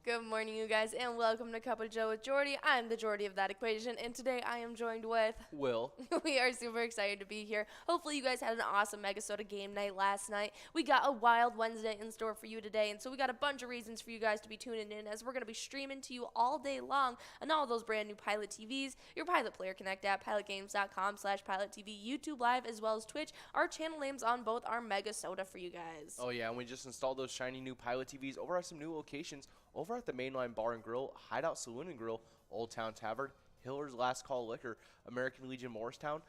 Good morning, you guys, and welcome to Cup of Joe with Jordy. I'm the Jordy of that equation, and today I am joined with Will. We are super excited to be here. Hopefully, you guys had an awesome MegaSota game night last night. We got a wild Wednesday in store for you today, and so we got a bunch of reasons for you guys to be tuning in as we're going to be streaming to you all day long on all those brand new Pilot TVs, your Pilot Player Connect app, pilotgames.com/PilotTV, YouTube Live, as well as Twitch. Our channel names on both are MegaSota for you guys. Oh yeah, and we just installed those shiny new Pilot TVs over at some new locations over at the Mainline Bar and Grill, Hideout Saloon and Grill, Old Town Tavern, Hiller's Last Call Liquor, American Legion Morristown,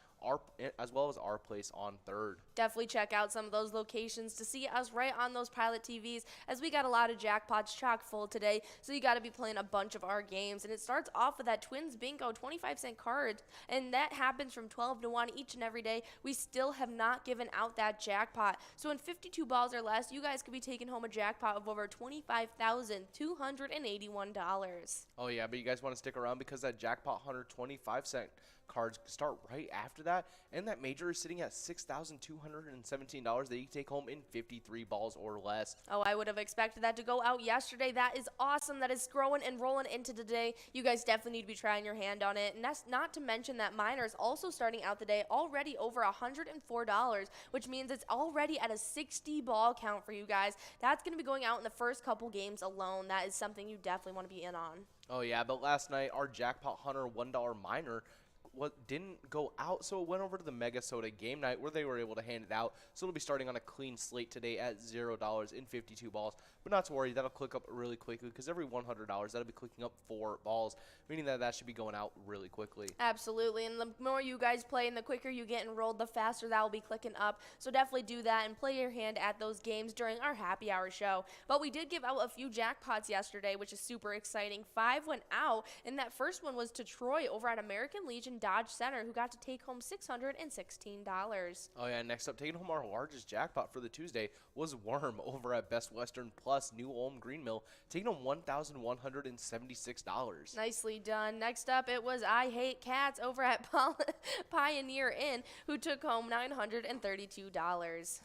as well as our place on 3rd. Definitely check out some of those locations to see us right on those Pilot TVs, as we got a lot of jackpots chock full today, so you got to be playing a bunch of our games. And it starts off with that TwinsBingo 25-cent card, and that happens from 12 to 1 each and every day. We still have not given out that jackpot, so in 52 balls or less, you guys could be taking home a jackpot of over $25,281. Oh yeah, but you guys want to stick around because that jackpot hunter 25-cent cards start right after that, and that major is sitting at $6,217 that you can take home in 53 balls or less. Oh, I would have expected that to go out yesterday. That is awesome. That is growing and rolling into today. You guys definitely need to be trying your hand on it. And that's not to mention that minor is also starting out the day already over $104, which means it's already at a 60 ball count for you guys. That's going to be going out in the first couple games alone. That is something you definitely want to be in on. Oh yeah, but last night our jackpot hunter $1 minor didn't go out, so it went over to the MegaSota game night where they were able to hand it out. So it'll be starting on a clean slate today at $0 in 52 balls. But not to worry, that'll click up really quickly because every $100 that'll be clicking up 4 balls, meaning that should be going out really quickly. Absolutely, and the more you guys play and the quicker you get enrolled, the faster that will be clicking up. So definitely do that and play your hand at those games during our happy hour show. But we did give out a few jackpots yesterday, which is super exciting. 5 went out, and that first one was to Troy over at American Legion Dodge Center, who got to take home $616. Oh yeah, next up, taking home our largest jackpot for the Tuesday was Worm over at Best Western Plus New Ulm Green Mill, taking home $1,176. Nicely done. Next up, it was I Hate Cats over at Pioneer Inn, who took home $932.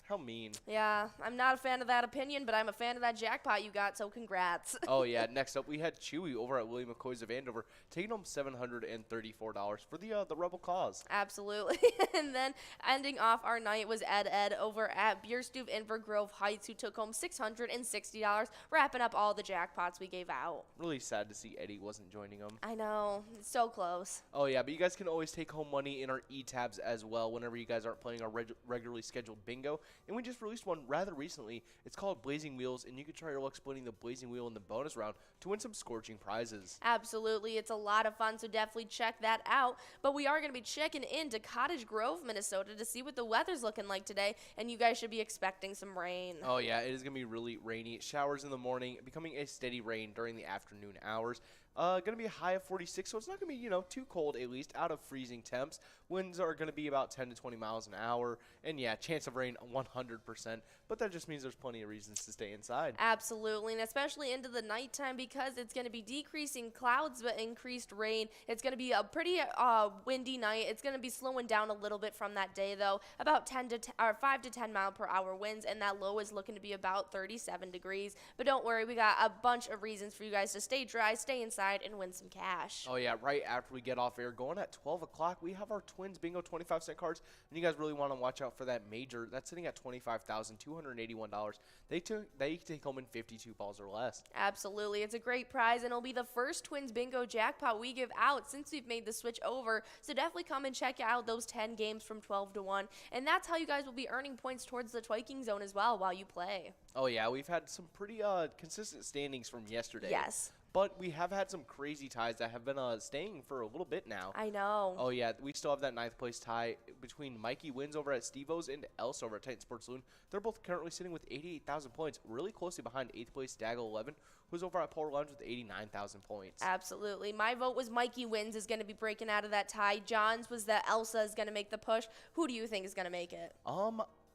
How mean. Yeah, I'm not a fan of that opinion, but I'm a fan of that jackpot you got, so congrats. Oh, yeah. Next up, we had Chewy over at William McCoy's of Andover, taking home $734 for the Rebel Cause. Absolutely. And then ending off our night was Ed over at Beer Stube in Grove Heights, who took home $660, wrapping up all the jackpots we gave out. Really sad to see Eddie wasn't joining them. I know. It's so close. Oh, yeah, but you guys can always take home money in our e-tabs as well whenever you guys aren't playing our regularly scheduled bingo. And we just released one rather recently. It's called Blazing Wheels, and you can try your luck splitting the Blazing Wheel in the bonus round to win some scorching prizes. Absolutely. It's a lot of fun, so definitely check that out. But we are going to be checking into Cottage Grove, Minnesota to see what the weather's looking like today, and you guys should be expecting some rain. Oh, yeah, it is going to be really rainy. Showers in the morning, becoming a steady rain during the afternoon hours. Going to be a high of 46, so it's not going to be, too cold, at least, out of freezing temps. Winds are going to be about 10 to 20 miles an hour. And, yeah, chance of rain 100%. But that just means there's plenty of reasons to stay inside. Absolutely, and especially into the nighttime because it's going to be decreasing clouds but increased rain. It's going to be a pretty windy night. It's going to be slowing down a little bit from that day, though. About 5 to 10 mile per hour winds, and that low is looking to be about 37 degrees. But don't worry, we got a bunch of reasons for you guys to stay dry, stay inside, and win some cash. Oh, yeah, right after we get off air, going at 12 o'clock, we have our TwinsBingo 25-cent cards, and you guys really want to watch out for that major. That's sitting at $25,281. They can take home in 52 balls or less. Absolutely. It's a great prize, and it'll be the first TwinsBingo jackpot we give out since we've made the switch over, so definitely come and check out those 10 games from 12 to 1, and that's how you guys will be earning points towards the Twiking Zone as well while you play. Oh, yeah, we've had some pretty consistent standings from yesterday. Yes. But we have had some crazy ties that have been staying for a little bit now. I know. Oh, yeah. We still have that 9th place tie between Mikey Wins over at Steve-O's and Else over at Titan Sports Saloon. They're both currently sitting with 88,000 points, really closely behind 8th place Daggle 11, who's over at Polar Lounge with 89,000 points. Absolutely. My vote was Mikey Wins is going to be breaking out of that tie. John's was that Elsa is going to make the push. Who do you think is going to make it?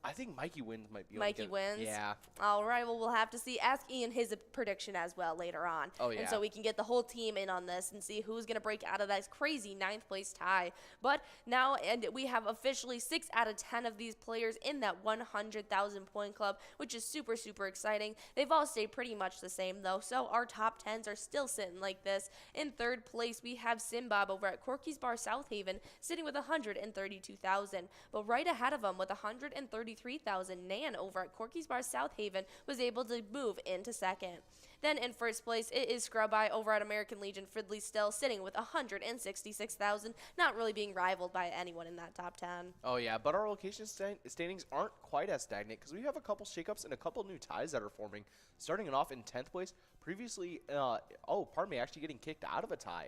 I think Mikey Wins might be able to Mikey get wins. Yeah. All right. Well, we'll have to see. Ask Ian his prediction as well later on. Oh, yeah. And so we can get the whole team in on this and see who's going to break out of that crazy 9th place tie. But now, and we have officially 6 out of 10 of these players in that 100,000 point club, which is super, super exciting. They've all stayed pretty much the same, though. So our top 10s are still sitting like this. In 3rd place, we have Simbob over at Corky's Bar South Haven, sitting with 132,000. But right ahead of him with 133,000, Nan over at Corky's Bar South Haven was able to move into 2nd. Then in 1st place, it is Scrub Eye over at American Legion Fridley still sitting with 166,000, not really being rivaled by anyone in that top 10. Oh, yeah, but our location standings aren't quite as stagnant because we have a couple shakeups and a couple new ties that are forming. Starting it off in 10th place, previously, actually getting kicked out of a tie.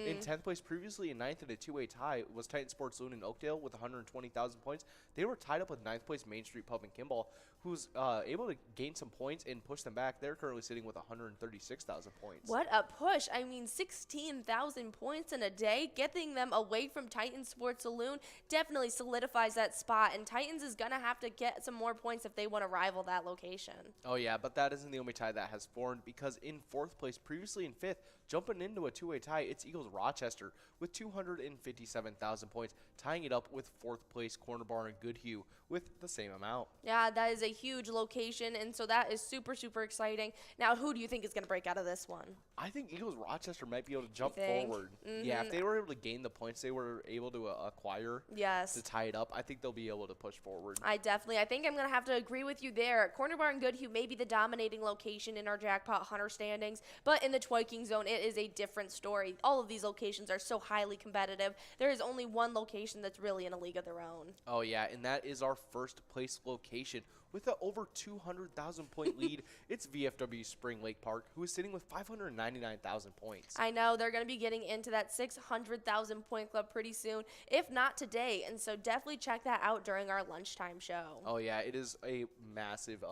In 10th place, previously in 9th in a two-way tie, was Titan Sports Loon in Oakdale with 120,000 points. They were tied up with 9th place Main Street Pub and Kimball, who's able to gain some points and push them back. They're currently sitting with 136,000 points. What a push. I mean, 16,000 points in a day, getting them away from Titan Sports Saloon definitely solidifies that spot, and Titans is going to have to get some more points if they want to rival that location. Oh, yeah, but that isn't the only tie that has formed, because in 4th place, previously in 5th, jumping into a two-way tie, it's Eagles Rochester with 257,000 points, tying it up with 4th place Corner Bar and Goodhue with the same amount. Yeah, that is a huge location, and so that is super, super exciting. Now, who do you think is going to break out of this one? I think Eagles Rochester might be able to jump think? forward. Yeah, if they were able to gain the points they were able to acquire to tie it up, I think they'll be able to push forward. I think I'm going to have to agree with you there. Corner Bar and Goodhue may be the dominating location in our Jackpot Hunter standings, but in the Twiking Zone, it is a different story. All of these locations are so highly competitive. There is only one location that's really in a league of their own. Oh, yeah, and that is our 1st place location. With an over 200,000 point lead, it's VFW Spring Lake Park, who is sitting with 599,000 points. I know they're going to be getting into that 600,000 point club pretty soon, if not today. And so definitely check that out during our lunchtime show. Oh, yeah, it is a massive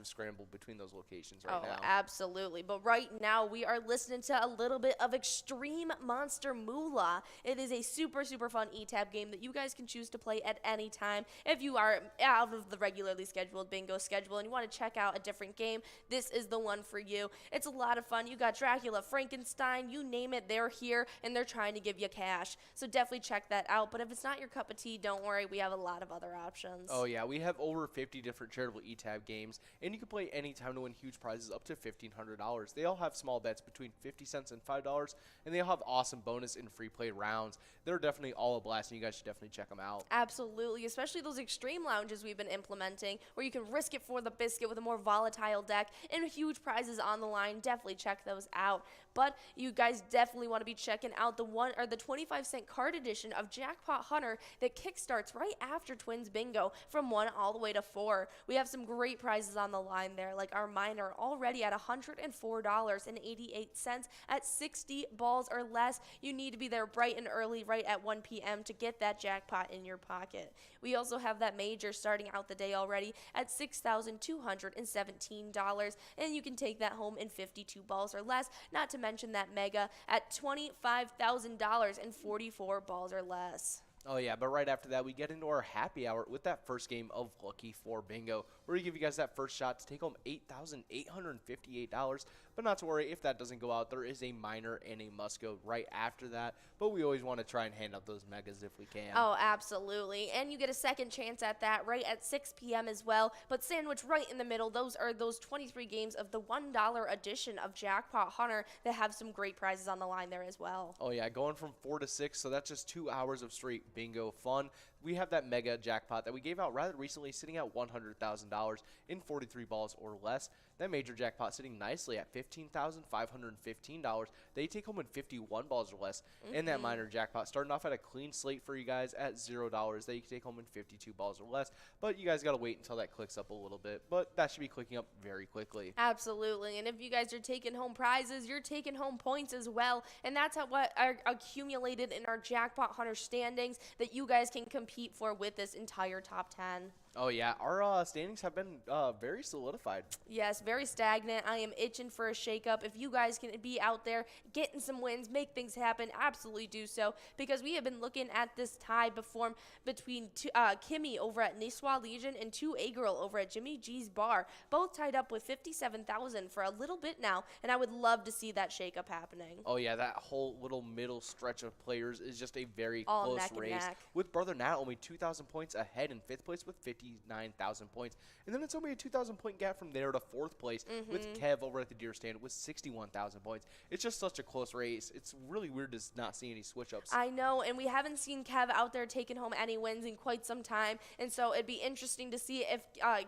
scramble between those locations right now. Oh, absolutely. But right now we are listening to a little bit of Extreme Monster Moolah. It is a super, super fun E-Tab game that you guys can choose to play at any time. If you are out of the regularly scheduled bingo schedule and you want to check out a different game, this is the one for you. It's a lot of fun. You got Dracula, Frankenstein, you name it, they're here and they're trying to give you cash. So definitely check that out. But if it's not your cup of tea, don't worry, we have a lot of other options. Oh, yeah, we have over 50 different charitable E-Tab games, and you can play anytime to win huge prizes up to $1,500. They all have small bets between 50 cents and $5, and they all have awesome bonus and free play rounds. They're definitely all a blast, and you guys should definitely check them out. Absolutely, especially those extreme lounges we've been implementing, where you can risk it for the biscuit with a more volatile deck and huge prizes on the line. Definitely check those out. But you guys definitely want to be checking out the 25-cent card edition of Jackpot Hunter that kickstarts right after Twins Bingo from 1 all the way to 4. We have some great prizes on the line there, like our miner already at $104.88 at 60 balls or less. You need to be there bright and early, right at 1 p.m. to get that jackpot in your pocket. We also have that major starting out the day already at $6,217, and you can take that home in 52 balls or less, not to mention that mega at $25,000 and 44 balls or less. Oh, yeah, but right after that, we get into our happy hour with that first game of Lucky 4 Bingo. We're going to give you guys that first shot to take home $8,858. But not to worry, if that doesn't go out, there is a minor and a must-go right after that. But we always want to try and hand out those megas if we can. Oh, absolutely. And you get a second chance at that right at 6 p.m. as well. But sandwiched right in the middle, those are those 23 games of the $1 edition of Jackpot Hunter that have some great prizes on the line there as well. Oh, yeah, going from 4 to 6, so that's just 2 hours of straight bingo fun. We have that mega jackpot that we gave out rather recently, sitting at $100,000 in 43 balls or less. That major jackpot sitting nicely at $15,515. They take home in 51 balls or less. And that minor jackpot starting off at a clean slate for you guys at $0. They can take home in 52 balls or less. But you guys got to wait until that clicks up a little bit. But that should be clicking up very quickly. Absolutely. And if you guys are taking home prizes, you're taking home points as well. And that's what are accumulated in our Jackpot Hunter standings that you guys can compete for with this entire top 10. Oh yeah, our standings have been very solidified. Yes, very stagnant. I am itching for a shakeup. If you guys can be out there getting some wins, make things happen, absolutely do so. Because we have been looking at this tie between Kimmy over at Niswa Legion and 2A Girl over at Jimmy G's Bar. Both tied up with 57,000 for a little bit now, and I would love to see that shakeup happening. Oh yeah, that whole little middle stretch of players is just a very All close neck and race. neck. With Brother Nat only 2,000 points ahead in 5th place with 59,000 points. And then it's only a 2,000 point gap from there to 4th place with Kev over at the Deer Stand with 61,000 points. It's just such a close race. It's really weird to not see any switch-ups. I know, and we haven't seen Kev out there taking home any wins in quite some time, and so it'd be interesting to see if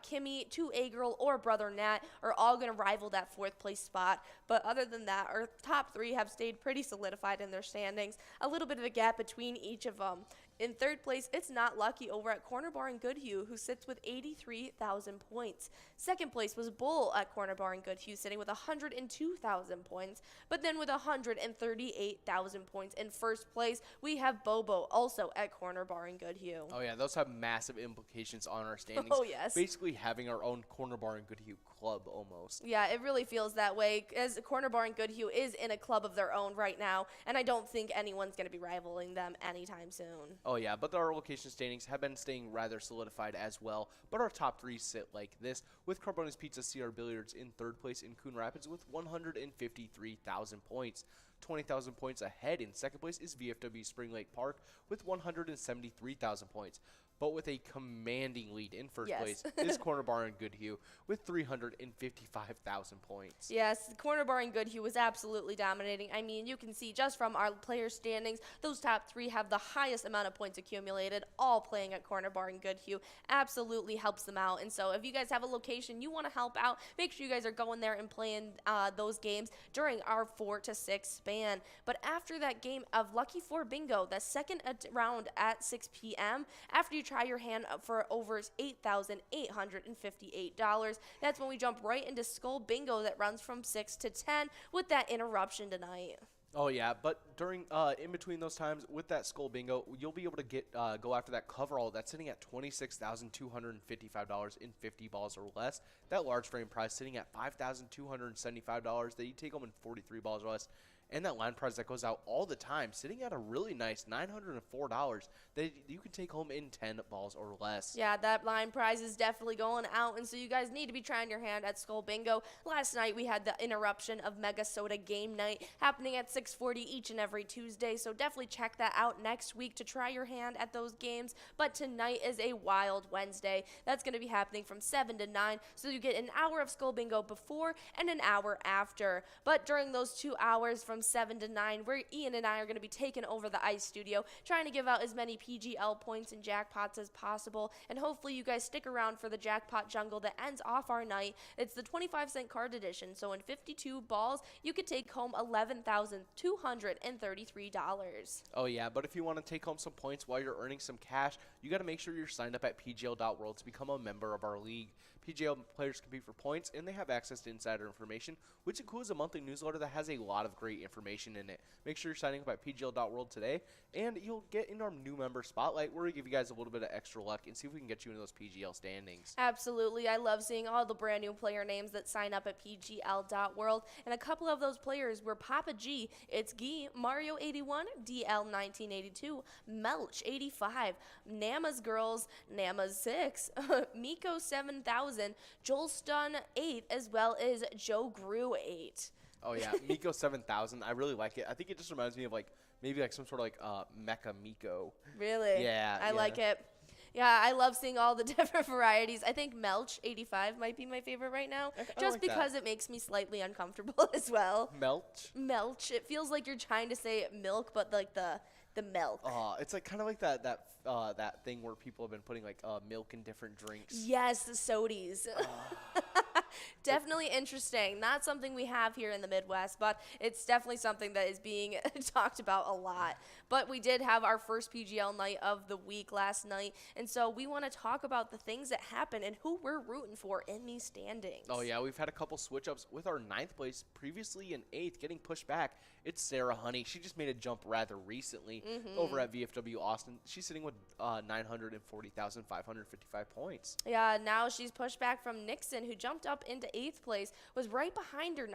Kimmy, 2A Girl, or Brother Nat are all going to rival that 4th place spot. But other than that, our top 3 have stayed pretty solidified in their standings. A little bit of a gap between each of them. In 3rd place, it's Not Lucky over at Corner Bar in Goodhue, who sits with 83,000 points. 2nd place was Bull at Corner Bar in Goodhue, sitting with 102,000 points. But then with 138,000 points in 1st place, we have Bobo, also at Corner Bar in Goodhue. Oh yeah, those have massive implications on our standings. Oh, yes. Basically having our own Corner Bar in Goodhue club almost. Yeah, it really feels that way, as Corner Bar in Goodhue is in a club of their own right now, and I don't think anyone's going to be rivaling them anytime soon. Oh yeah, but our location standings have been staying rather solidified as well. But our top 3 sit like this, with Carbona's Pizza CR Billiards in 3rd place in Coon Rapids with 153,000 points. 20,000 points ahead in 2nd place is VFW Spring Lake Park with 173,000 points. But with a commanding lead in 1st place is Corner Bar in Goodhue with 355,000 points. Yes, the Corner Bar in Goodhue was absolutely dominating. I mean, you can see just from our player standings, those top 3 have the highest amount of points accumulated, all playing at Corner Bar in Goodhue. Absolutely helps them out. And so if you guys have a location you want to help out, make sure you guys are going there and playing those games during our 4 to 6 span. But after that game of Lucky 4 Bingo, the second round at 6 p.m., after you try your hand up for over $8,858. That's when we jump right into Skull Bingo that runs from 6 to 10 with that interruption tonight. Oh yeah, but during in between those times with that Skull Bingo, you'll be able to get go after that coverall that's sitting at $26,255 in 50 balls or less. That large frame prize sitting at $5,275 that you take home in 43 balls or less. And that line prize that goes out all the time, sitting at a really nice $904 that you can take home in 10 balls or less. Yeah, that line prize is definitely going out, and so you guys need to be trying your hand at Skull Bingo. Last night we had the interruption of MegaSota game night happening at 6:40 each and every Tuesday, so definitely check that out next week to try your hand at those games. But tonight is a Wild Wednesday. That's going to be happening from 7 to 9, so you get an hour of Skull Bingo before and an hour after. But during those 2 hours from 7 to 9, where Ian and I are going to be taking over the ice studio, trying to give out as many PGL points and jackpots as possible, and hopefully you guys stick around for the jackpot jungle that ends off our night. It's the 25-cent card edition, so in 52 balls, you could take home $11,233. Oh yeah, but if you want to take home some points while you're earning some cash, you got to make sure you're signed up at PGL.world to become a member of our league. PGL players compete for points, and they have access to insider information, which includes a monthly newsletter that has a lot of great information in it. Make sure you're signing up at PGL.world today, and you'll get in our new member spotlight where we give you guys a little bit of extra luck and see if we can get you into those PGL standings. Absolutely. I love seeing all the brand new player names that sign up at PGL.world, and a couple of those players were Papa G, It's Gee, Mario81, DL1982, Melch85, Nama's Girls, Nama's 6, Miko 7000, Joel Stun 8, as well as Joe Grew 8. Oh yeah, Miko 7000. I really like it. I think it just reminds me of maybe some sort of Mecha Miko. Really? Yeah. I like it. Yeah, I love seeing all the different varieties. I think Melch 85 might be my favorite right now, just like because that. It makes me slightly uncomfortable as well. Melch. Melch. It feels like you're trying to say milk, but like the milk. It's kind of like that thing where people have been putting milk in different drinks. Yes, the sodies. Definitely interesting. Not something we have here in the Midwest, but it's definitely something that is being talked about a lot. But we did have our first PGL night of the week last night, and so we want to talk about the things that happened and who we're rooting for in these standings. Oh, yeah, we've had a couple switch-ups with our 9th place, previously in 8th, getting pushed back. It's Sarah Honey. She just made a jump rather recently over at VFW Austin. She's sitting with 940,555 points. Yeah, now she's pushed back from Nixon, who jumped up into 8th place, was right behind her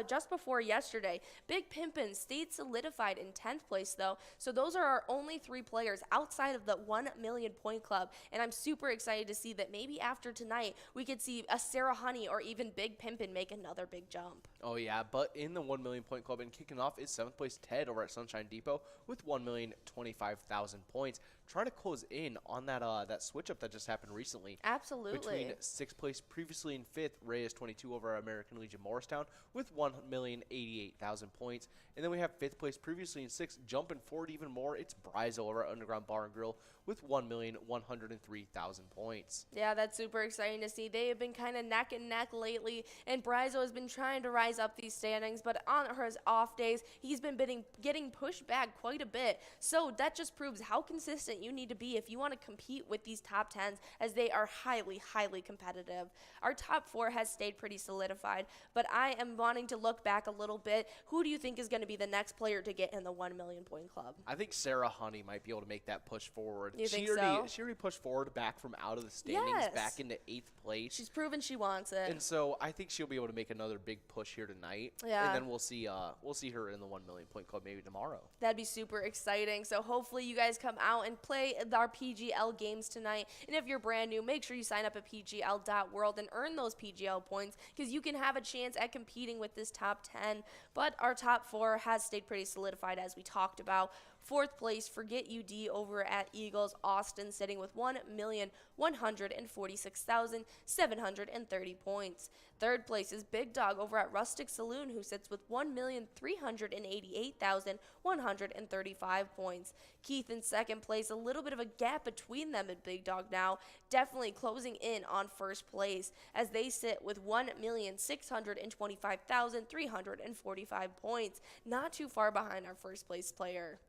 just before yesterday. Big Pimpin' stayed solidified in 10th place, though, so those are our only 3 players outside of the 1 million point club, and I'm super excited to see that maybe after tonight we could see a Sarah Honey or even Big Pimpin' make another big jump. Oh, yeah, but in the 1 million point club and kicking off is 7th place Ted over at Sunshine Depot with 1,025,000 points, trying to close in on that switch up that just happened recently. Absolutely. Between 6th place previously in 5th, Reyes 22 over at American Legion Morristown with 1,088,000 points. And then we have 5th place previously in 6th, jumping forward even more. It's Bryzo over at Underground Bar and Grill with 1,103,000 points. Yeah, that's super exciting to see. They have been kind of neck and neck lately, and Bryzo has been trying to rise up these standings, but on his off days, he's been getting pushed back quite a bit. So that just proves how consistent you need to be if you want to compete with these top 10s, as they are highly, highly competitive. Our top 4 has stayed pretty solidified, but I am wanting to look back a little bit. Who do you think is going to be the next player to get in the 1 million point club? I think Sarah Honey might be able to make that push forward. You think so? She already pushed forward back from out of the standings, back into 8th place. She's proven she wants it. And so I think she'll be able to make another big push here tonight. Yeah. And then we'll see her in the 1 million point club maybe tomorrow. That'd be super exciting. So hopefully you guys come out and play our PGL games tonight. And if you're brand new, make sure you sign up at pgl.world and earn those PGL points, because you can have a chance at competing with this top 10. But our top 4 has stayed pretty solidified, as we talked about. 4th place, Forget UD over at Eagles Austin, sitting with 1,146,730 points. 3rd place is Big Dog over at Rustic Saloon, who sits with 1,388,135 points. Keith in 2nd place, a little bit of a gap between them and Big Dog now, definitely closing in on 1st place, as they sit with 1,625,345 points, not too far behind our 1st place player.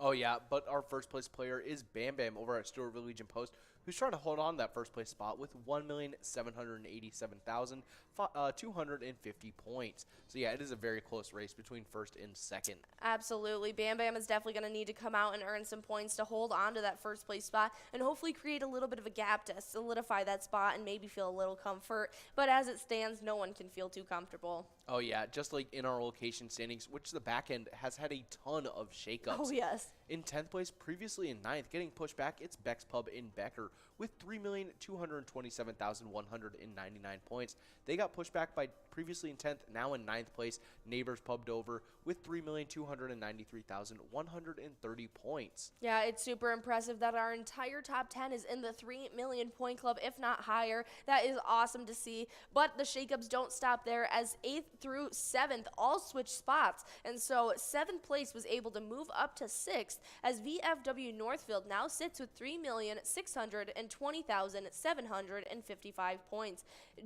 Oh, yeah, but our 1st place player is Bam Bam over at Stewartville Legion Post, who's trying to hold on to that 1st place spot with 1,787,250 points. So, yeah, it is a very close race between 1st and 2nd. Absolutely. Bam Bam is definitely going to need to come out and earn some points to hold on to that 1st place spot, and hopefully create a little bit of a gap to solidify that spot and maybe feel a little comfort. But as it stands, no one can feel too comfortable. Oh, yeah, just like in our location standings, which the back end has had a ton of shakeups. Oh, yes. In 10th place, previously in 9th, getting pushed back, it's Beck's Pub in Becker with 3,227,199 points. They got pushed back by previously in 10th, now in 9th place, Neighbors Pub Dover with 3,293,130 points. Yeah, it's super impressive that our entire top 10 is in the 3 million point club, if not higher. That is awesome to see. But the shakeups don't stop there, as 8th through 7th all switched spots. And so 7th place was able to move up to 6th, as VFW Northfield now sits with 3,620,755 points.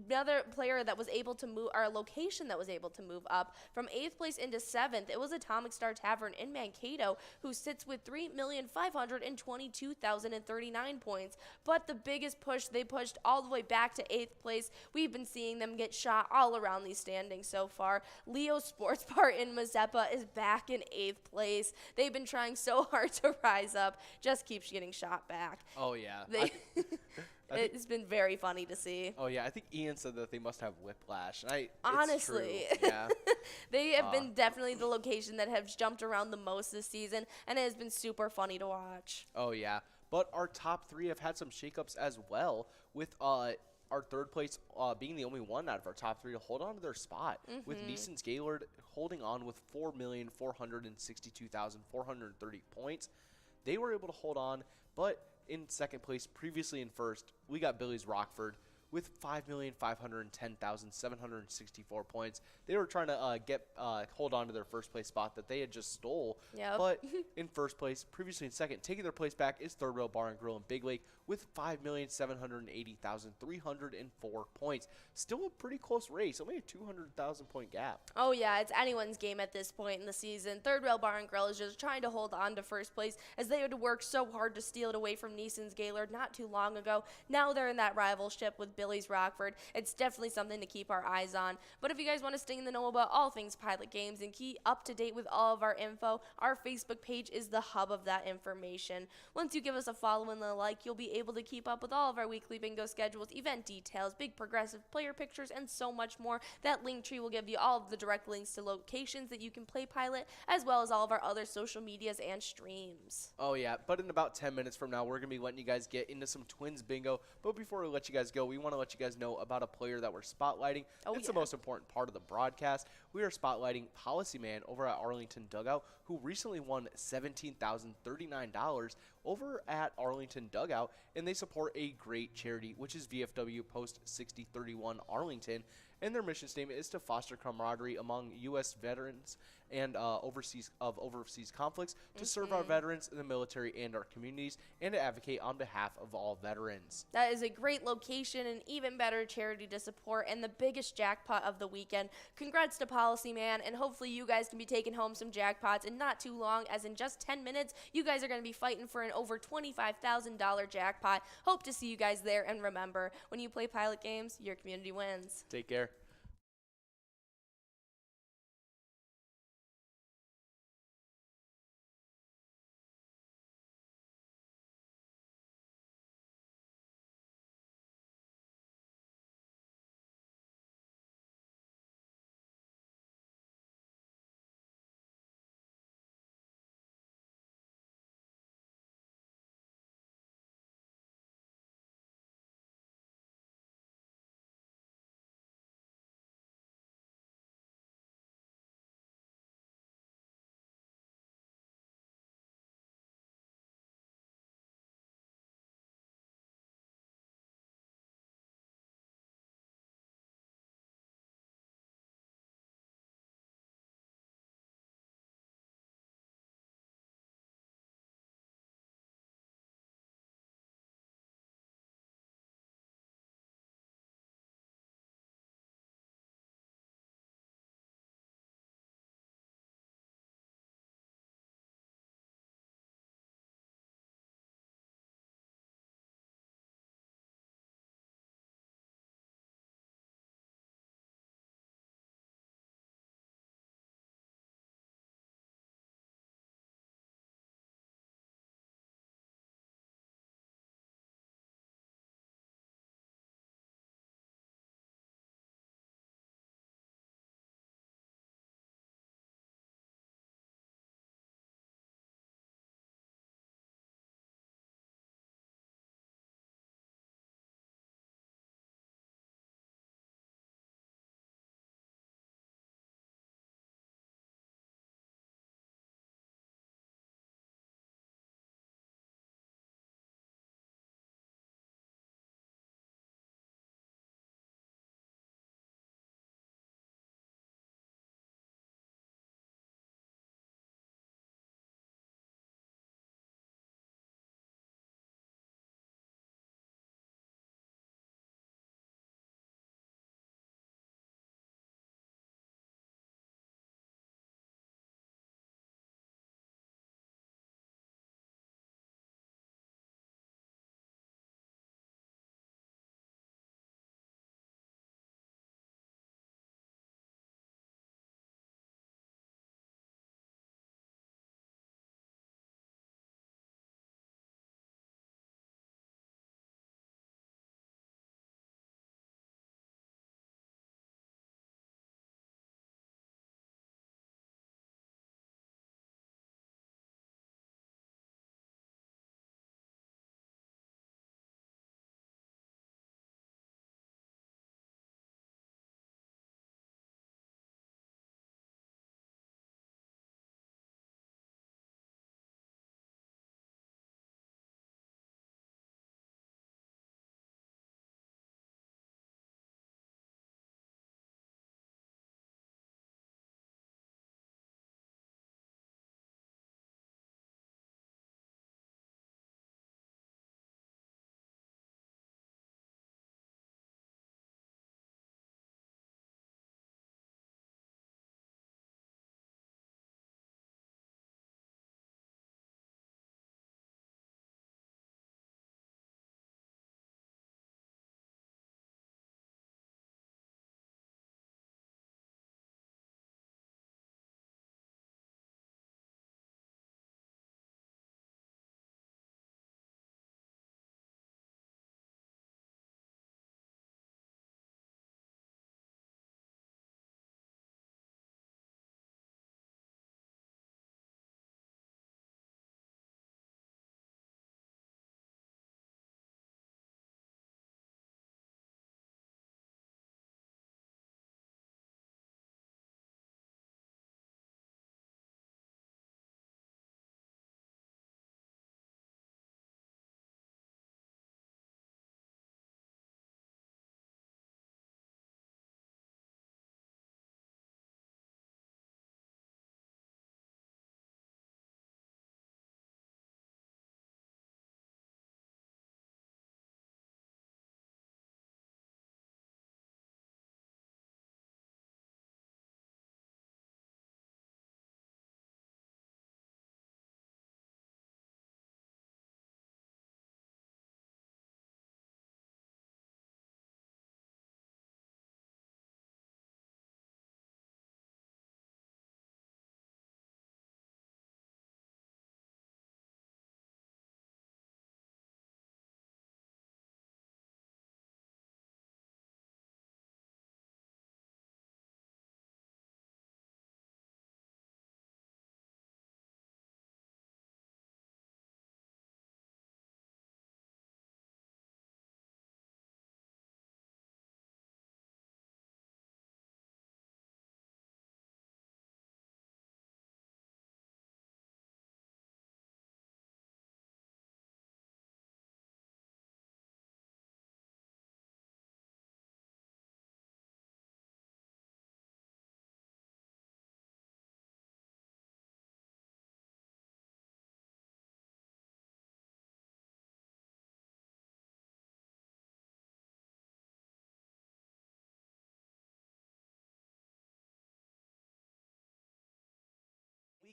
Another player that was able to move, our location that was able to move up from 8th place into 7th, it was Atomic Star Tavern in Mankato, who sits with 3,522,039 points. But the biggest push, they pushed all the way back to 8th place. We've been seeing them get shot all around these standings so far. Leo Sports Bar in Mazeppa is back in 8th place. They've been trying so hard to rise up, just keeps getting shot back. Oh, yeah. It's been very funny to see. Oh, yeah. I think Ian said that they must have whiplash. Honestly. It's true. Yeah. They have been definitely the location that has jumped around the most this season, and it has been super funny to watch. Oh, yeah. But our top 3 have had some shakeups as well, with our 3rd place being the only one out of our top 3 to hold on to their spot, with Neeson's Gaylord holding on with 4,462,430 points. They were able to hold on, but in 2nd place, previously in 1st, we got Billy's Rockford with 5,510,764 points. They were trying to hold on to their first place spot that they had just stole. Yep. But in first place, previously in second, taking their place back is Third Rail Bar and Grill in Big Lake with 5,780,304 points. Still a pretty close race, only a 200,000 point gap. Oh yeah, it's anyone's game at this point in the season. Third Rail Bar and Grill is just trying to hold on to first place as they had to work so hard to steal it away from Neeson's Gaylord not too long ago. Now they're in that rivalship with Billy's Rockford. It's definitely something to keep our eyes on. But if you guys want to stay in the know about all things Pilot Games and keep up to date with all of our info, our Facebook page is the hub of that information. Once you give us a follow and a like, you'll be able to keep up with all of our weekly bingo schedules, event details, big progressive player pictures, and so much more. That link tree will give you all of the direct links to locations that you can play Pilot, as well as all of our other social medias and streams. Oh yeah, but in about 10 minutes from now, we're going to be letting you guys get into some Twins bingo. But before we let you guys go, we want to let you guys know about a player that we're spotlighting. It's the most important part of the broadcast. We are spotlighting Policy Man over at Arlington Dugout, who recently won $17,039 over at Arlington Dugout, and they support a great charity, which is VFW Post 6031 Arlington. And their mission statement is to foster camaraderie among U.S. veterans and overseas conflicts, to serve our veterans in the military and our communities, and to advocate on behalf of all veterans. That is a great location, an even better charity to support, and the biggest jackpot of the weekend. Congrats to Policy Man, and hopefully you guys can be taking home some jackpots in not too long, as in just 10 minutes, you guys are going to be fighting for an over $25,000 jackpot. Hope to see you guys there, and remember, when you play Pilot Games, your community wins. Take care.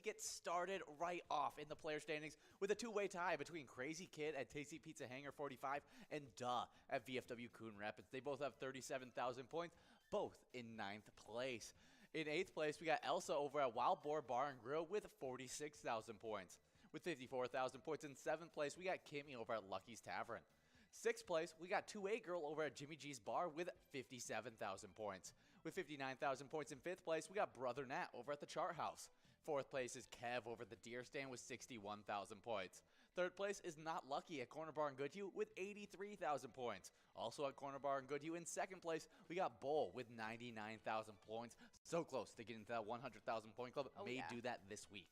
week it started right off in the player standings with a two-way tie between Crazy Kid at Tasty Pizza Hangar 45 and Duh at VFW Coon Rapids. They both have 37,000 points, both in 9th place. In 8th place, we got Elsa over at Wild Boar Bar and Grill with 46,000 points. With 54,000 points in 7th place, we got Kimmy over at Lucky's Tavern. 6th place, we got 2A Girl over at Jimmy G's Bar with 57,000 points. With 59,000 points in 5th place, we got Brother Nat over at the Chart House. 4th place is Kev over the Deer Stand with 61,000 points. 3rd place is Not Lucky at Corner Bar and Goodhue with 83,000 points. Also at Corner Bar and Goodhue in 2nd place, we got Bull with 99,000 points. So close to getting to that 100,000 point club. May do that this week.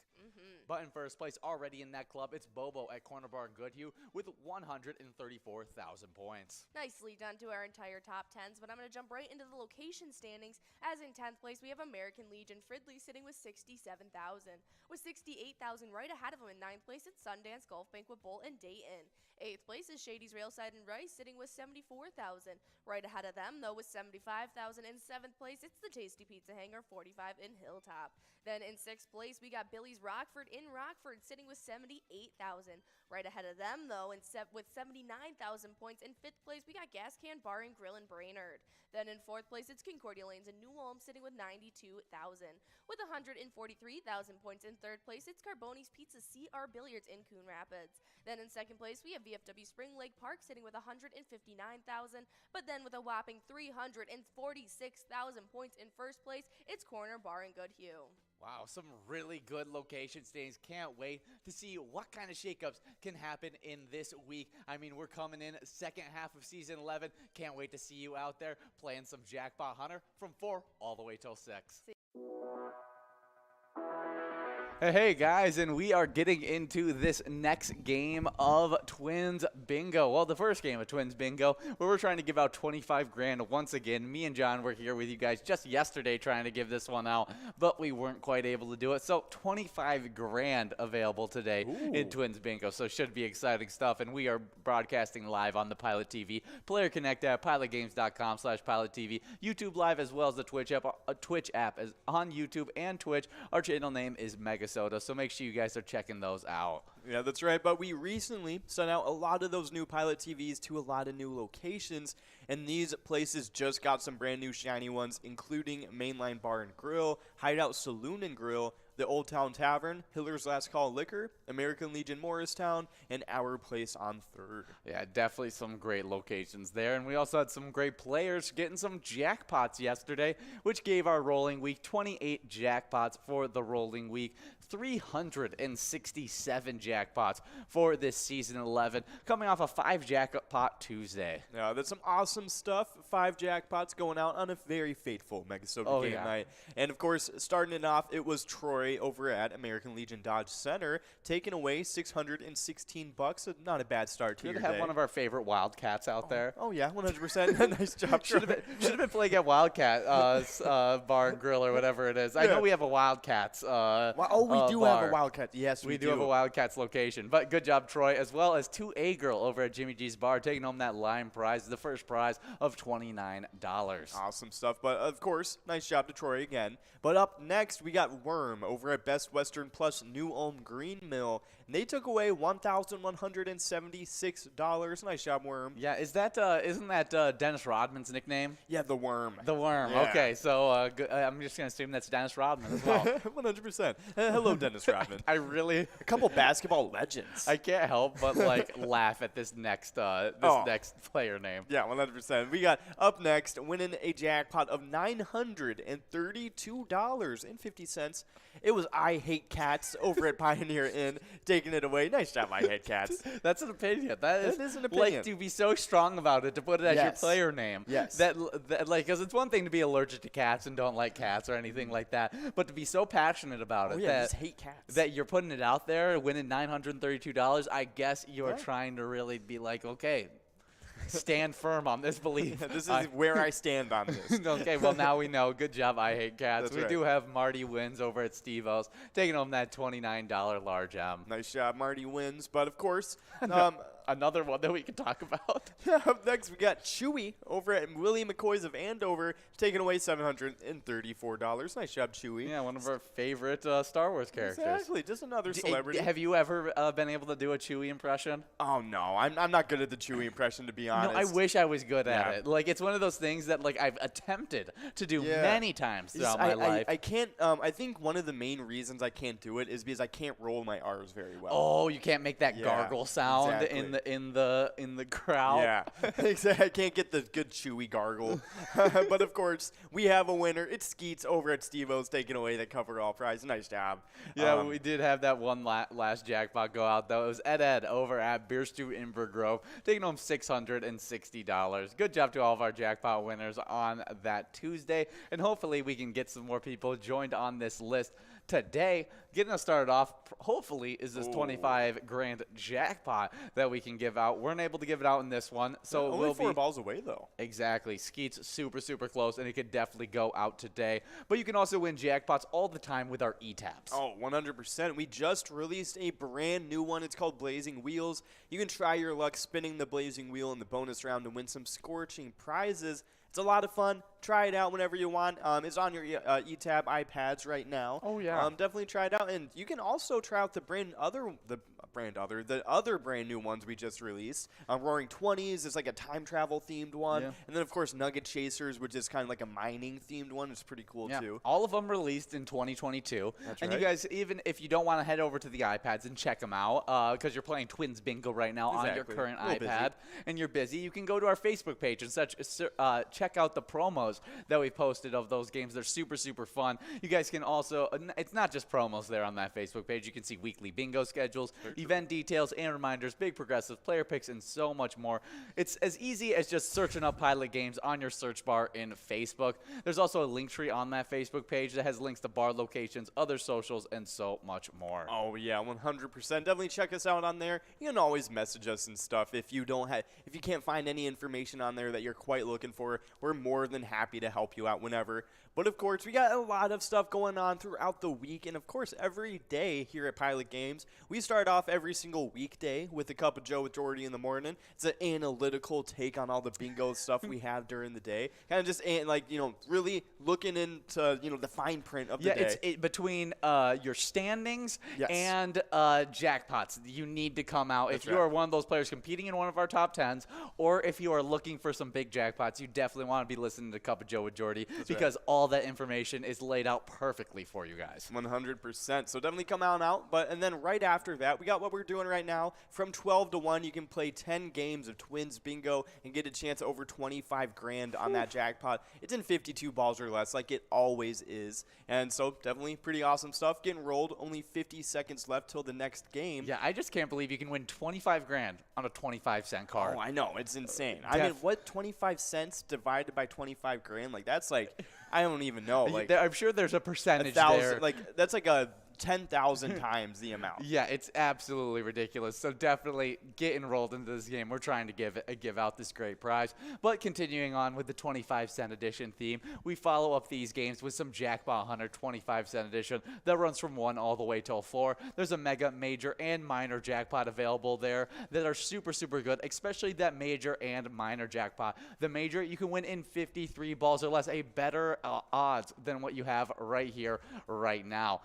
But in 1st place, already in that club, it's Bobo at Corner Bar and Goodhue with 134,000 points. Nicely done to our entire top 10s, but I'm going to jump right into the location standings. As in 10th place, we have American Legion Fridley sitting with 67,000. With 68,000 right ahead of him in 9th place, it's Sundance Golf Banquet Bowl and Dayton. 8th place is Shady's Railside and Rice sitting with 74,000. Right ahead of them, though, with 75,000. In 7th place, it's the Tasty Pizza Hangar 45 in Hilltop. Then in 6th place, we got Billy's Rockford in Rockford sitting with 78,000. Right ahead of them, though, with 79,000 points. In 5th place, we got Gas Can Bar and Grill in Brainerd. Then in 4th place, it's Concordia Lanes in New Ulm sitting with 92,000. With 143,000 points in 3rd place, it's Carboni's Pizza CR Billiards in Coon Rapids. Then in 2nd place, we have VFW Spring Lake Park sitting with 159,000. But then with a whopping 346,000 points in 1st place, it's Corner Bar and Goodhue. Wow, some really good location standings. Can't wait to see what kind of shakeups can happen in this week. I mean, we're coming in 2nd half of Season 11. Can't wait to see you out there playing some Jackpot Hunter from 4 all the way till 6. Hey guys, and we are getting into this next game of Twins Bingo. Well, the first game of Twins Bingo, where we're trying to give out 25 grand once again. Me and John were here with you guys just yesterday trying to give this one out, but we weren't quite able to do it. So 25 grand available today in Twins Bingo. So should be exciting stuff. And we are broadcasting live on the Pilot TV Player Connect app, pilotgames.com/PilotTV, YouTube Live, as well as the Twitch app is on YouTube and Twitch. Our channel name is MegaSota. So make sure you guys are checking those out. Yeah, that's right. But we recently sent out a lot of those new Pilot TVs to a lot of new locations, and these places just got some brand new shiny ones, including Mainline Bar and Grill, Hideout Saloon and Grill, the Old Town Tavern, Hiller's Last Call Liquor, American Legion Morristown, and Our Place on 3rd. Yeah, definitely some great locations there. And we also had some great players getting some jackpots yesterday, which gave our rolling week 28 jackpots for the rolling week. 367 jackpots for this season 11, coming off a 5 jackpot Tuesday. Yeah, that's some awesome stuff. 5 jackpots going out on a very fateful MegaSota game night. And of course, starting it off, it was Troy over at American Legion Dodge Center, taking away $616. Not a bad start to your day. Have one of our favorite Wildcats out there. Oh yeah, 100%. Nice job. Should have been playing at Wildcat Bar and Grill or whatever it is. I know we have a Wildcats. We do have a Wildcat. Yes, we do have a Wildcats location. But good job, Troy, as well as 2A Girl over at Jimmy G's Bar, taking home that line prize, the first prize of $29. Awesome stuff. But of course, nice job to Troy again. But up next, we got Worm over at Best Western Plus New Ulm Green Mill. And they took away $1,176. Nice job, Worm. Yeah, isn't that Dennis Rodman's nickname? Yeah, the Worm. The Worm. Yeah. Okay, so I'm just gonna assume that's Dennis Rodman as well. 100%. Hello, Dennis Rodman. A couple basketball legends. I can't help but laugh at this next next player name. Yeah, 100%. We got up next winning a jackpot of $932.50. It was I Hate Cats over at Pioneer Inn taking it away. Nice job, I Hate Cats. That's an opinion. That is an opinion. Like, to be so strong about it, to put it as your player name. Yes. That because it's one thing to be allergic to cats and don't like cats or anything like that, but to be so passionate about it just hate cats. that you're putting it out there, winning $932, I guess you're trying to really be like, okay, stand firm on this belief. This is where I stand on this. Okay, well, now we know. Good job, I Hate Cats. That's we right. do have Marty Wins over at Steve-O's, taking home that $29 large M. Nice job, Marty wins. But, of course, another one that we can talk about. Yeah, up next, we got Chewy over at Willie McCoy's of Andover, taking away $734. Nice job, Chewy. Yeah, one of our favorite Star Wars characters. Exactly, just another celebrity. Have you ever been able to do a Chewie impression? Oh, no, I'm not good at the Chewy impression, to be honest. No, I wish I was good Yeah. at it. Like, it's one of those things that, like, I've attempted to do many times throughout my life. I can't, I think one of the main reasons I can't do it is because I can't roll my R's very well. Oh, you can't make that Yeah, gargle sound exactly. in the crowd. Yeah, exactly. I can't get the good Chewy gargle. But, of course, we have a winner. It's Skeets over at Steve-O's taking away the coverall prize. Nice job. Yeah, we did have that one last jackpot go out, though. It was Ed over at Beer Stew Inver Grove, taking home $660. Good job to all of our jackpot winners on that Tuesday, and hopefully we can get some more people joined on this list today. Getting us started off, hopefully, is this 25 grand jackpot that we can give out. Weren't able to give it out in this one, so only we'll 4 be balls away, though. Exactly. Skeet's super, super close, and it could definitely go out today. But you can also win jackpots all the time with our e-taps. Oh, 100%. We just released a brand new one. It's called Blazing Wheels. You can try your luck spinning the Blazing Wheel in the bonus round and win some scorching prizes. It's a lot of fun. Try it out whenever you want. It's on your eTab iPads right now. Oh, yeah. Definitely try it out. And you can also try out the other brand new ones we just released. Roaring 20s is like a time travel themed one. Yeah. And then, of course, Nugget Chasers, which is kind of like a mining themed one. It's pretty cool, too. All of them released in 2022. That's and right. you guys, even if you don't want to head over to the iPads and check them out, because you're playing Twins Bingo right now on your Exactly. current A little iPad, and you're busy, you can go to our Facebook page and check out the promos that we posted of those games. They're super, super fun. You guys can also, it's not just promos there on that Facebook page. You can see weekly bingo schedules, event details, and reminders, big progressive player picks, and so much more. It's as easy as just searching up Pilot Games on your search bar in Facebook. There's also a link tree on that Facebook page that has links to bar locations, other socials, and so much more. Oh yeah, 100%. Definitely check us out on there. You can always message us and stuff if you can't find any information on there that you're quite looking for. We're more than happy to help you out whenever. But of course, we got a lot of stuff going on throughout the week, and of course, every day here at Pilot Games, we start off every single weekday with a cup of Joe with Jordy in the morning. It's an analytical take on all the bingo stuff we have during the day, kind of just really looking into the fine print of the day. It's between your standings Yes. and jackpots. You need to come out if you are one of those players competing in one of our top 10s, or if you are looking for some big jackpots. You definitely want to be listening to Cup of Joe with Jordy because all that information is laid out perfectly for you guys. 100%. So definitely come out. And then right after that, we got what we're doing right now. From 12 to 1, you can play 10 games of Twins Bingo and get a chance over 25 grand on that jackpot. It's in 52 balls or less, like it always is. And so definitely pretty awesome stuff. Getting rolled. Only 50 seconds left till the next game. Yeah, I just can't believe you can win 25 grand on a 25-cent card. Oh, I know. It's insane. I mean, what 25 cents divided by 25 grand? Like, that's like, I don't even know. Like, I'm sure there's a percentage 1,000. there. Like, that's like a 10,000 times the amount. Yeah, it's absolutely ridiculous. So definitely get enrolled into this game. We're trying to give out this great prize. But continuing on with the 25-cent edition theme, we follow up these games with some Jackpot Hunter 25-cent edition that runs from 1 all the way till 4. There's a mega, major, and minor jackpot available there that are super, super good, especially that major and minor jackpot. The major, you can win in 53 balls or less, a better odds than what you have right here, right now.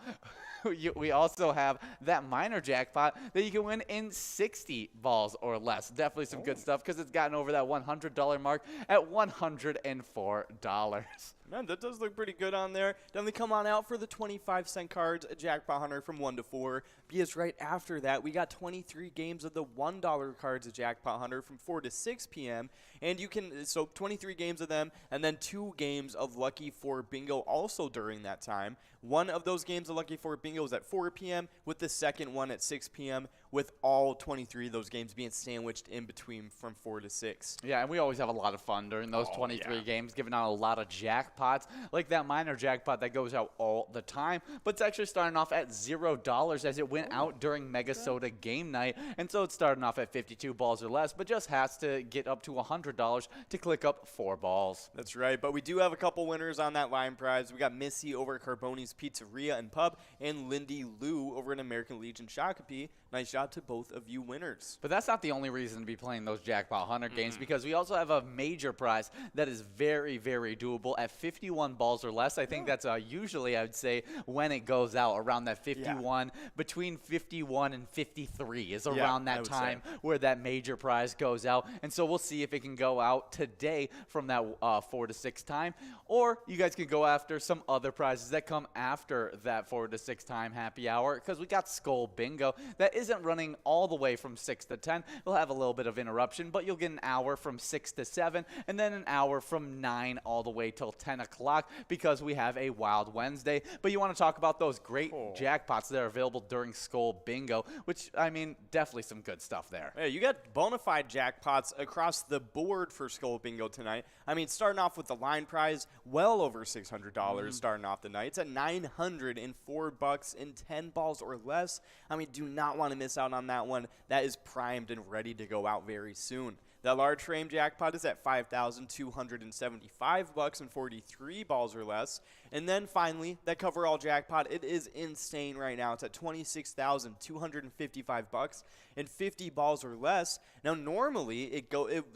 We also have that minor jackpot that you can win in 60 balls or less. Definitely some good stuff because it's gotten over that $100 mark at $104. Man, that does look pretty good on there. Definitely come on out for the 25-cent cards, a Jackpot Hunter from 1 to 4. Because right after that, we got 23 games of the $1 cards, a Jackpot Hunter from 4 to 6 p.m. And you can, so 23 games of them, and then 2 games of Lucky 4 Bingo also during that time. One of those games of Lucky 4 Bingo is at 4 p.m., with the second one at 6 p.m., with all 23 of those games being sandwiched in between from 4 to 6. Yeah, and we always have a lot of fun during those 23 games, giving out a lot of jackpots, like that minor jackpot that goes out all the time, but it's actually starting off at $0 as it went out during MegaSota game night, and so it's starting off at 52 balls or less, but just has to get up to $100 to click up 4 balls. That's right, but we do have a couple winners on that line prize. We got Missy over at Carboni's Pizzeria and Pub, and Lindy Lou over at American Legion Shakopee. Nice job got to both of you winners. But that's not the only reason to be playing those Jackpot Hunter games, because we also have a major prize that is very, very doable at 51 balls or less. I think that's usually, I would say, when it goes out, around that 51, between 51 and 53 is around that time where that major prize goes out. And so we'll see if it can go out today from that 4 to 6 time, or you guys can go after some other prizes that come after that 4 to 6 time happy hour, because we got Skull Bingo that isn't running all the way from 6 to 10. We'll have a little bit of interruption, but you'll get an hour from 6 to 7, and then an hour from 9 all the way till 10 o'clock, because we have a Wild Wednesday. But you want to talk about those great jackpots that are available during Skull Bingo, which, I mean, definitely some good stuff there. Yeah, you got bona fide jackpots across the board for Skull Bingo tonight. I mean, starting off with the line prize, well over $600 starting off the night. It's at $904 in 10 balls or less. I mean, do not want to miss out on that one. That is primed and ready to go out very soon. That large frame jackpot is at $5,275 and 43 balls or less. And then finally, that coverall jackpot, it is insane right now. It's at $26,255 and 50 balls or less. Now, normally,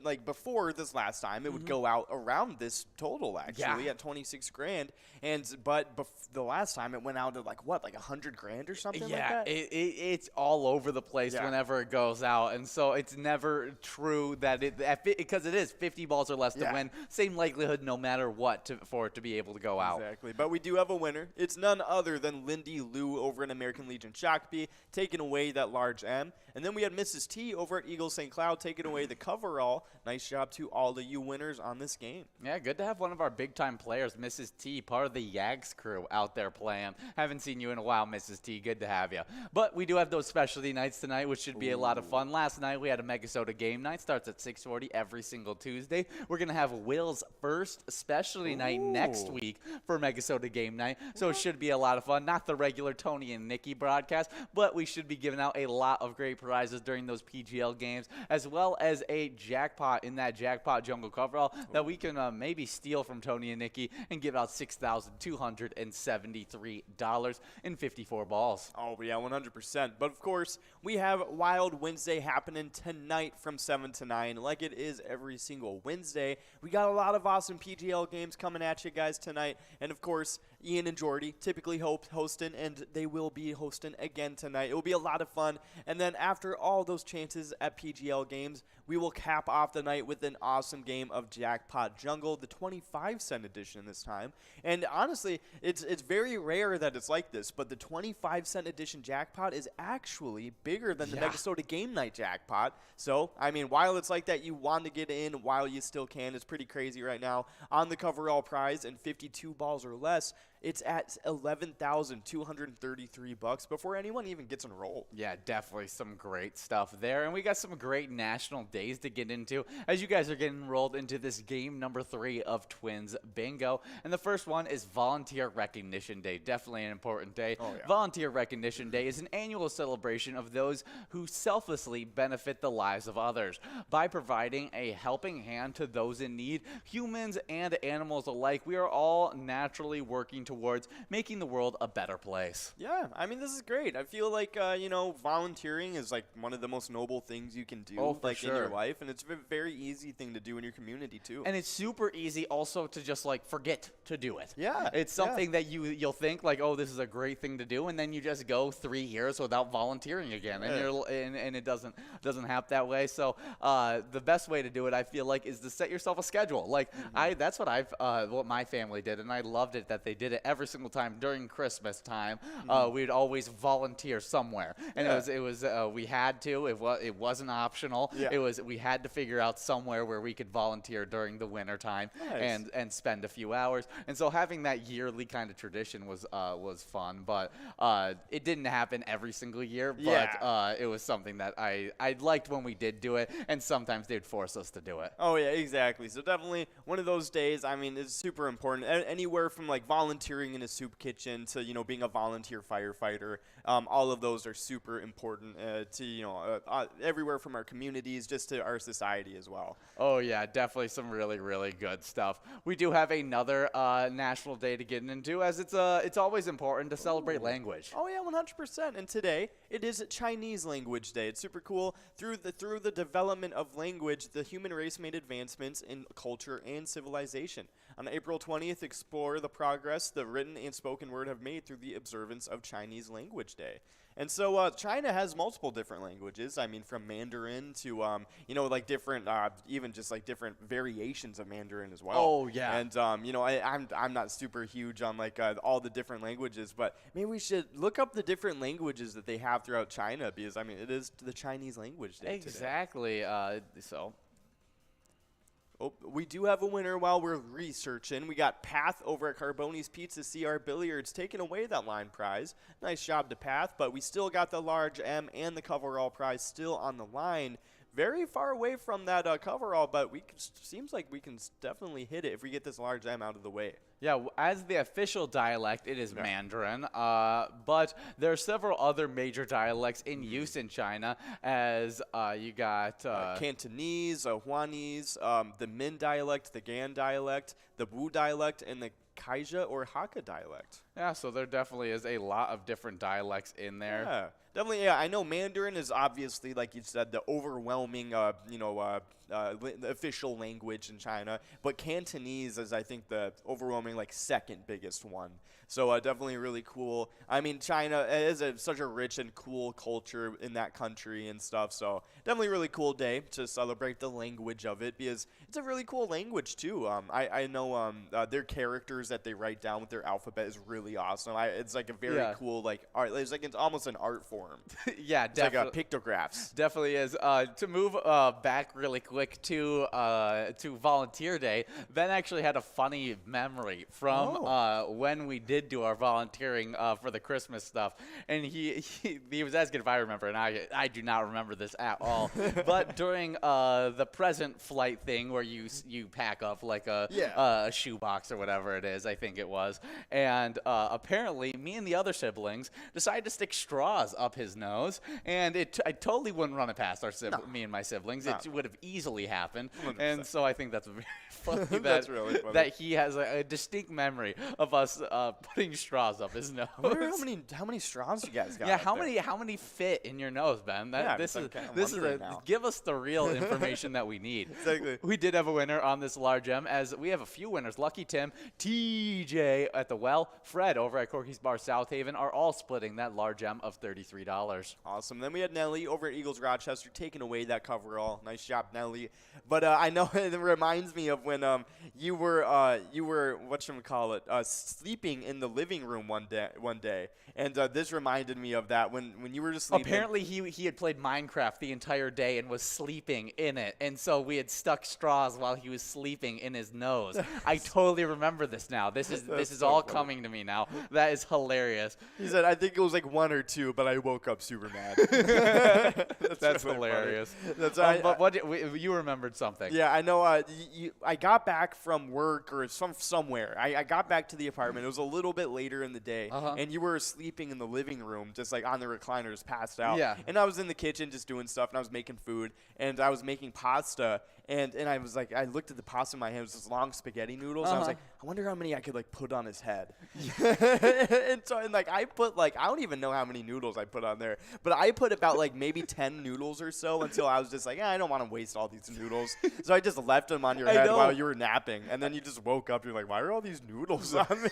like before this last time, it would go out around this total, actually, at 26 grand. But the last time, it went out at like 100 grand or something like that? It's all over the place whenever it goes out. And so it's never true that because it is 50 balls or less to win. Same likelihood no matter what for it to be able to go out. Exactly. But we do have a winner. It's none other than Lindy Lou over in American Legion Shakopee taking away that large M. And then we had Mrs. T over at Eagle St. Cloud taking away the coverall. Nice job to all of you winners on this game. Yeah, good to have one of our big-time players, Mrs. T, part of the Yags crew out there playing. Haven't seen you in a while, Mrs. T. Good to have you. But we do have those specialty nights tonight, which should be a lot of fun. Last night we had a MegaSota game night. Starts at 6:40 every single Tuesday. We're going to have Will's first specialty night next week for MegaSota game night. So it should be a lot of fun. Not the regular Tony and Nikki broadcast, but we should be giving out a lot of great prizes during those PGL games, as well as a jackpot in that jackpot jungle coverall that we can maybe steal from Tony and Nikki and give out $6,273 in 54 balls. Oh, yeah, 100%. But, of course, we have Wild Wednesday happening tonight from 7 to 9, like it is every single Wednesday. We got a lot of awesome PGL games coming at you guys tonight. And, of course, Ian and Jordy typically hosting, and they will be hosting again tonight. It will be a lot of fun. And then after all those chances at PGL games, we will cap off the night with an awesome game of Jackpot Jungle, the 25-cent edition this time. And honestly, it's very rare that it's like this, but the 25-cent edition jackpot is actually bigger than the MegaSota Game Night jackpot. So, I mean, while it's like that, you want to get in while you still can. It's pretty crazy right now. On the coverall prize and 52 balls or less, it's at $11,233 before anyone even gets enrolled. Yeah, definitely some great stuff there. And we got some great national days to get into as you guys are getting enrolled into this game number 3 of Twins Bingo. And the first one is Volunteer Recognition Day. Definitely an important day. Oh, yeah. Volunteer Recognition Day is an annual celebration of those who selflessly benefit the lives of others. By providing a helping hand to those in need, humans and animals alike, we are all naturally working towards making the world a better place. Yeah, I mean, this is great. I feel like, volunteering is like one of the most noble things you can do in your life, and it's a very easy thing to do in your community too. And it's super easy also to just like forget to do it. Yeah. It's something that you'll think like, oh, this is a great thing to do, and then you just go 3 years without volunteering again, and it doesn't happen that way. So the best way to do it, I feel like, is to set yourself a schedule. Like that's what my family did, and I loved it that they did it every single time during Christmas time. We'd always volunteer somewhere, and it was we had to. It wasn't optional. We had to figure out somewhere where we could volunteer during the winter time and spend a few hours. And so having that yearly kind of tradition was fun, but it didn't happen every single year. But it was something that I liked when we did do it, and sometimes they'd force us to do it. Oh yeah, exactly. So definitely one of those days. I mean, it's super important. Anywhere from like volunteering volunteering in a soup kitchen to, being a volunteer firefighter. All of those are super important to, everywhere from our communities just to our society as well. Oh, yeah, definitely some really, really good stuff. We do have another national day to get into, as it's always important to celebrate language. Oh yeah, 100%. And today it is Chinese Language Day. It's super cool. Through the development of language, the human race made advancements in culture and civilization. On April 20th, explore the progress the written and spoken word have made through the observance of Chinese Language Day. And so China has multiple different languages. I mean, from Mandarin to, like different, even just like different variations of Mandarin as well. Oh, yeah. And, I'm not super huge on like all the different languages, but maybe we should look up the different languages that they have throughout China because, I mean, it is the Chinese Language Day today. Exactly. Oh, we do have a winner while we're researching. We got Path over at Carboni's Pizza CR Billiards taking away that line prize. Nice job to Path, but we still got the large M and the coverall prize still on the line. Very far away from that coverall, but seems like we can definitely hit it if we get this large M out of the way. Yeah, as the official dialect, it is Mandarin, but there are several other major dialects in use in China, as you got Cantonese, Huanese, the Min dialect, the Gan dialect, the Wu dialect, and the Kaija or Hakka dialect. Yeah, so there definitely is a lot of different dialects in there. Yeah, definitely. Yeah, I know Mandarin is obviously, like you said, the overwhelming, the official language in China. But Cantonese is, I think, the overwhelming, like, second biggest one. So definitely really cool. I mean, China is such a rich and cool culture in that country and stuff. So definitely a really cool day to celebrate the language of it because it's a really cool language too. I know their characters that they write down with their alphabet is really awesome. It's like a very cool like art. It's almost an art form. Yeah, it's definitely. Like pictographs. Definitely is. To move back really quick to Volunteer Day, Ben actually had a funny memory from when we did do our volunteering for the Christmas stuff, and he was asking if I remember, and I do not remember this at all. But during the present flight thing where you pack up like a shoebox or whatever it is, I think it was, and apparently me and the other siblings decided to stick straws up his nose, and I totally wouldn't run it past me and my siblings. It would have easily happened, 100%. And so I think that's very funny that's really funny. that he has a distinct memory of us putting straws up his nose. I wonder how many straws you guys got. Yeah, how many fit in your nose, Ben? Give us the real information that we need. Exactly. We did have a winner on this large M, as we have a few winners. Lucky Tim, TJ at the Well, Fred over at Corky's Bar South Haven are all splitting that large M of $33. Awesome. Then we had Nelly over at Eagles Rochester taking away that coverall. Nice job, Nelly. But I know it reminds me of when you were sleeping in the living room one day, and this reminded me of that when you were just sleeping. Apparently he had played Minecraft the entire day and was sleeping in it, and so we had stuck straws while he was sleeping in his nose. I totally remember this now. This is all coming to me now. That is hilarious. He said, I think it was like one or two, but I woke up super mad. That's really hilarious. You remembered something. Yeah, I know. I got back from work or somewhere. I got back to the apartment. It was a little bit later in the day, and you were sleeping in the living room, just like on the recliners, passed out. Yeah. And I was in the kitchen just doing stuff, and I was making food, and I was making pasta. And I was like, I looked at the pasta in my hand. It was this long spaghetti noodles. And I was like, I wonder how many I could like put on his head. and I put I don't even know how many noodles I put on there, but I put about like maybe 10 noodles or so until I was just like, I don't want to waste all these noodles. So I just left them on your head while you were napping, and then you just woke up. You're like, why are all these noodles on me?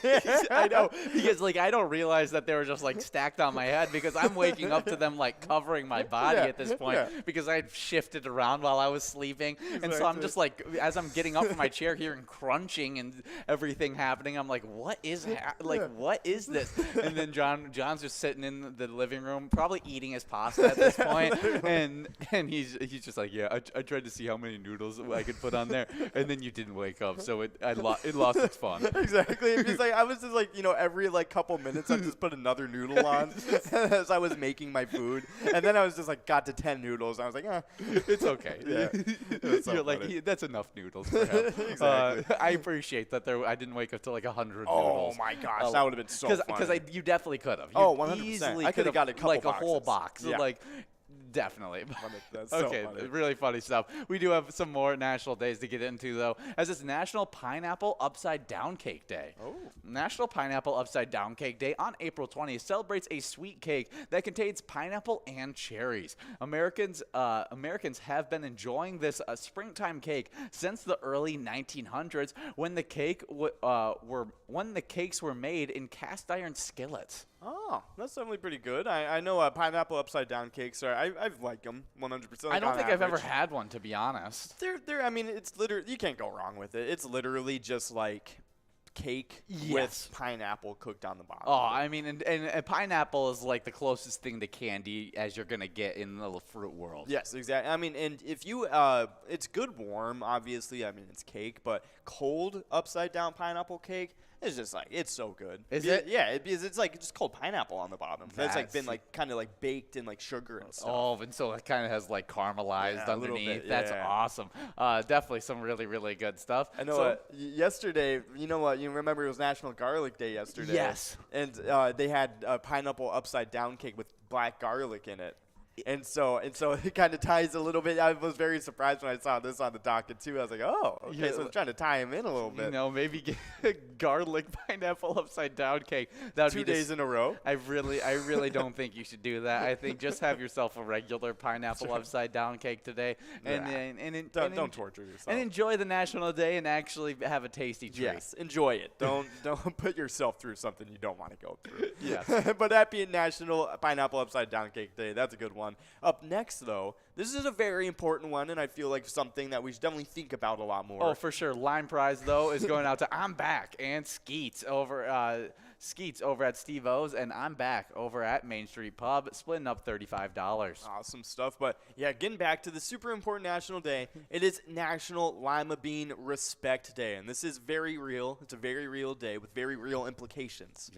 I know, because I don't realize that they were just stacked on my head because I'm waking up to them covering my body at this point because I had shifted around while I was sleeping. And so I'm just as I'm getting up from my chair, hearing crunching and everything happening, I'm like, what is what is this? And then John's just sitting in the living room, probably eating his pasta at this point, and he's just like, yeah, I tried to see how many noodles I could put on there, and then you didn't wake up, so it lost its fun. Exactly. Because I was just every couple minutes I'd just put another noodle on as I was making my food, and then I was just got to 10 noodles. And I was like, it's okay. Yeah. You're that's enough noodles for him. Exactly. I appreciate that I didn't wake up to like 100 Oh noodles. my gosh, that would have been so funny. Because you definitely could have. Oh, You 100%. easily I could have got a couple like a whole boxes. box. Yeah. Like, definitely. That's so Okay, funny. really funny stuff. We do have some more national days to get into, though, as it's National Pineapple Upside Down Cake Day. Oh. National Pineapple Upside Down Cake Day on April 20th celebrates a sweet cake that contains pineapple and cherries. Americans have been enjoying this springtime cake since the early 1900s when the cakes were made in cast iron skillets. Oh, that's definitely pretty good. I know pineapple upside down cakes are. I've liked them 100%. I don't think I've ever average. had one, to be honest. They're. I mean, it's literally you can't go wrong with it. It's literally just like cake Yes. with pineapple cooked on the bottom. Oh, I mean, and pineapple is like the closest thing to candy as you're gonna get in the fruit world. Yes, exactly. I mean, and if you, it's good warm, obviously. I mean, it's cake, but cold upside down pineapple cake is just like, it's so good. Is it? Yeah, because it's like just cold pineapple on the bottom. That's like been That's- like kind of like baked in like sugar and stuff. Oh, and so it kind of has like caramelized Yeah, a little underneath. bit, That's yeah. awesome. Definitely some really, really good stuff. I know. So, Yesterday, you know what? You remember it was National Garlic Day yesterday. Yes. And they had a pineapple upside down cake with black garlic in it. And so it kind of ties a little bit. I was very surprised when I saw this on the docket too. I was like, oh, okay, Yeah, so it's trying to tie him in a little bit. you know, maybe get a garlic pineapple upside down cake. That would 2 be days in a row. I really don't think you should do that. I think just have yourself a regular pineapple upside down cake today, and Nah. and Don't torture yourself. and enjoy the national day and actually have a tasty treat. Yes, enjoy it. Don't put yourself through something you don't want to go through. Yes. But that being National Pineapple Upside Down Cake Day, that's a good one. Up next, though, this is a very important one, and I feel like something that we should definitely think about a lot more. Oh, for sure. Line prize, though, is going out to I'm Back and Skeets over at Steve O's, and I'm Back over at Main Street Pub, splitting up $35. Awesome stuff. But yeah, getting back to the super important national day, it is National Lima Bean Respect Day. And this is very real. It's a very real day with very real implications.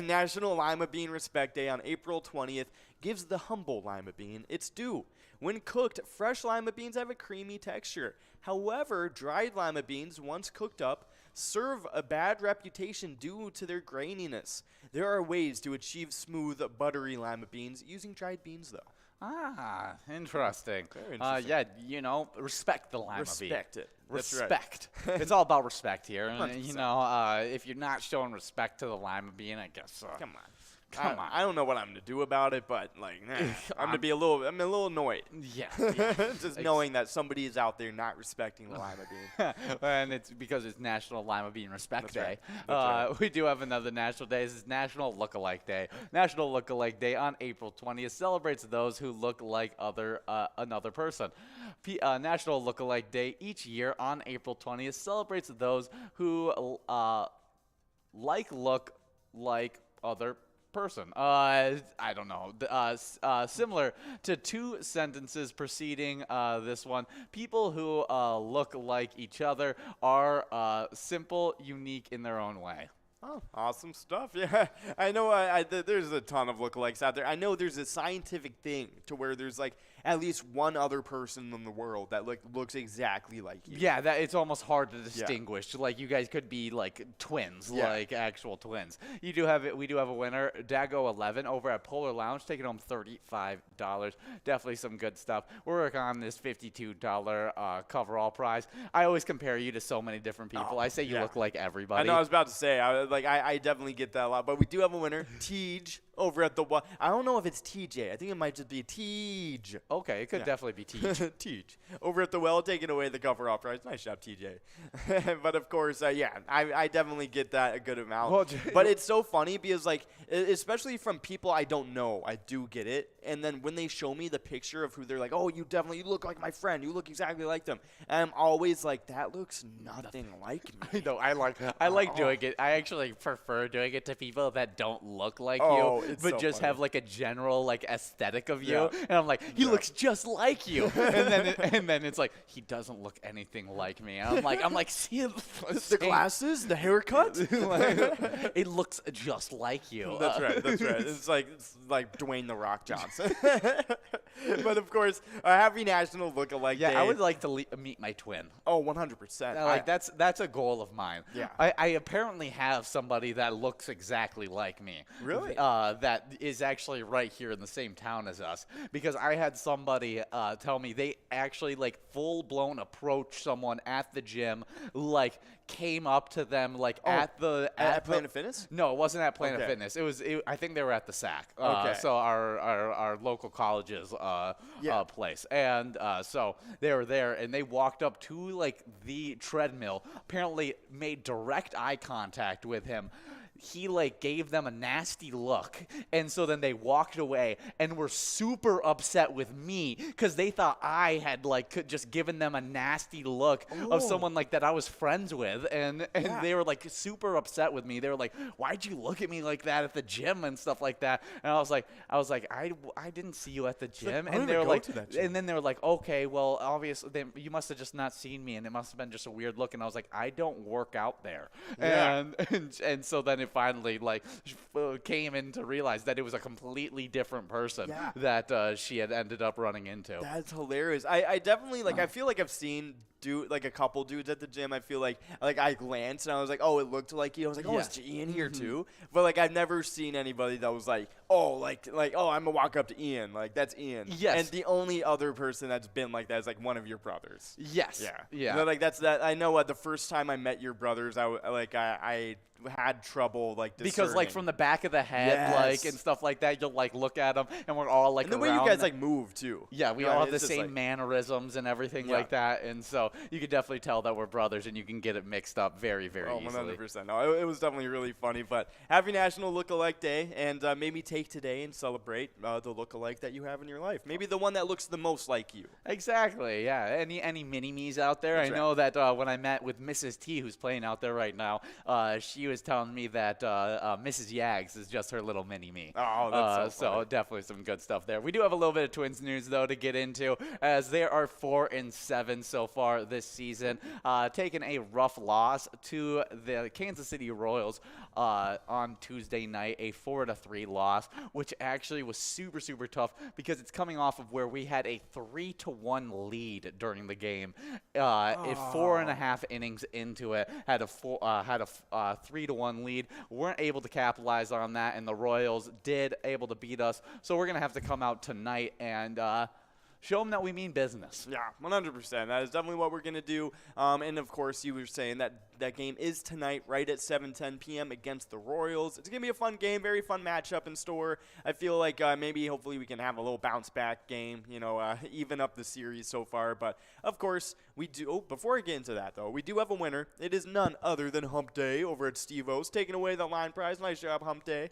National Lima Bean Respect Day on April 20th gives the humble lima bean its due. When cooked, fresh lima beans have a creamy texture. However, dried lima beans, once cooked up, serve a bad reputation due to their graininess. There are ways to achieve smooth, buttery lima beans using dried beans, though. Ah, interesting. Very interesting. Yeah, you know, respect the lima bean. Respect it. That's right. Respect. It's all about respect here. And, 100%. you know, if you're not showing respect to the lima bean, I guess. Come on. Come on. I don't know what I'm gonna do about it, but like, I'm a little annoyed. Yeah. Just knowing that somebody is out there not respecting the lima bean. And it's because it's National Lima Bean Respect That's Day. right. That's right. We do have another national day. This is National Lookalike Day. National Lookalike Day on April 20th celebrates those who look like another person. National Lookalike Day each year on April 20th celebrates those who look like other person. I don't know. Similar to two sentences preceding this one, people who look like each other are simple, unique in their own way. Oh, awesome stuff. Yeah, I know there's a ton of lookalikes out there. I know there's a scientific thing to where there's like at least one other person in the world that looks exactly like you. Yeah, that it's almost hard to distinguish. Like you guys could be like twins, like actual twins. We do have a winner, Dago11 over at Polar Lounge, taking home $35. Definitely some good stuff. We're working on this $52 coverall prize. I always compare you to so many different people. I say you look like everybody. I know. I was about to say. I definitely get that a lot. But we do have a winner, Tej, over at the one. I don't know if it's TJ. I think it might just be Tej. Okay, it could definitely be Tej. Tej. Over at the well, taking away the cover off prize. Nice job, TJ. But of course, I definitely get that a good amount. Well, but it's so funny because, like, especially from people I don't know, I do get it. And then when they show me the picture of who they're like, oh, you look like my friend. You look exactly like them. And I'm always like, that looks nothing like me. I know. I like doing it. I actually prefer doing it to people that don't look like Oh, you. but so just funny. have like a general like aesthetic of you. Yeah. And I'm like, he Yeah. looks just like you. and then it's like, he doesn't look anything like me. And I'm like, see The glasses, the haircut. it looks just like you. That's right. That's right. It's like Dwayne the Rock Johnson. But of course, a happy National Look-alike Yeah, Day. I would like to meet my twin. Oh, 100%. Like that's a goal of mine. Yeah. I apparently have somebody that looks exactly like me. Really? That is actually right here in the same town as us, because I had somebody tell me they actually like full blown approached someone at the gym, like came up to them like at Planet Fitness? No, it wasn't at Planet Okay. Fitness. I think they were at the SAC. Okay. So our local college's place. And so they were there, and they walked up to like the treadmill, apparently made direct eye contact with him. He like gave them a nasty look, and so then they walked away and were super upset with me because they thought I had like just given them a nasty look of someone like that I was friends with, and Yeah. they were like super upset with me. They were like, "Why'd you look at me like that at the gym and stuff like that?" And I was like, I didn't see you at the gym, I don't and they even were go like, to that gym. and then they were like, "Okay, well, obviously you must have just not seen me, and it must have been just a weird look." And I was like, "I don't work out there," Yeah. and so then it finally like came in to realize that it was a completely different person Yeah. that she had ended up running into. That's hilarious. I definitely like. I feel like I've seen like a couple dudes at the gym. I feel like I glanced and I was like, oh, it looked like you. I was like, oh, Yeah. is Ian here too? But like I've never seen anybody that was like, oh, like oh, I'm gonna walk up to Ian. Like that's Ian. Yes. And the only other person that's been like that is like one of your brothers. Yes. Yeah. Yeah. So, like that's that. I know. The first time I met your brothers, I had trouble like Because like discerning. from the back of the head, like Yes. and stuff like that, you'll like look at them, and we're all like and the way you around guys them. like move too. Yeah, we You know, all have the it's just, same like- mannerisms and everything Yeah. like that, and so you could definitely tell that we're brothers, and you can get it mixed up very, very Oh, easily. 100%. No, it was definitely really funny. But happy National Look-alike Day, and maybe take today and celebrate the look-alike that you have in your life. Maybe the one that looks the most like you. Exactly, yeah. Any mini-me's out there? That's I right. know that when I met with Mrs. T, who's playing out there right now, she was telling me that Mrs. Yags is just her little mini-me. Oh, that's so funny. definitely some good stuff there. We do have a little bit of Twins news, though, to get into, as there are 4-7 so far this season, taking a rough loss to the Kansas City Royals on Tuesday night, a 4-3 loss, which actually was super, super tough because it's coming off of where we had a 3-1 lead during the game. At 4.5 innings into it, had a 3-1 lead. Weren't able to capitalize on that, and the Royals did able to beat us. So we're gonna have to come out tonight and show them that we mean business. Yeah, 100%. That is definitely what we're going to do. And, of course, you were saying that game is tonight right at 7:10 p.m. against the Royals. It's going to be a fun game, very fun matchup in store. I feel like maybe hopefully we can have a little bounce-back game, even up the series so far. But, of course, we do – oh, before I get into that, though, we do have a winner. It is none other than Hump Day over at Steve-O's, taking away the line prize. Nice job, Hump Day.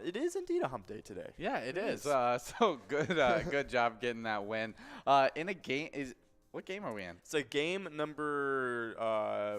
It is indeed a Hump Day today. Yeah, it is. So good, good job getting that win. In a game what game are we in? It's a game number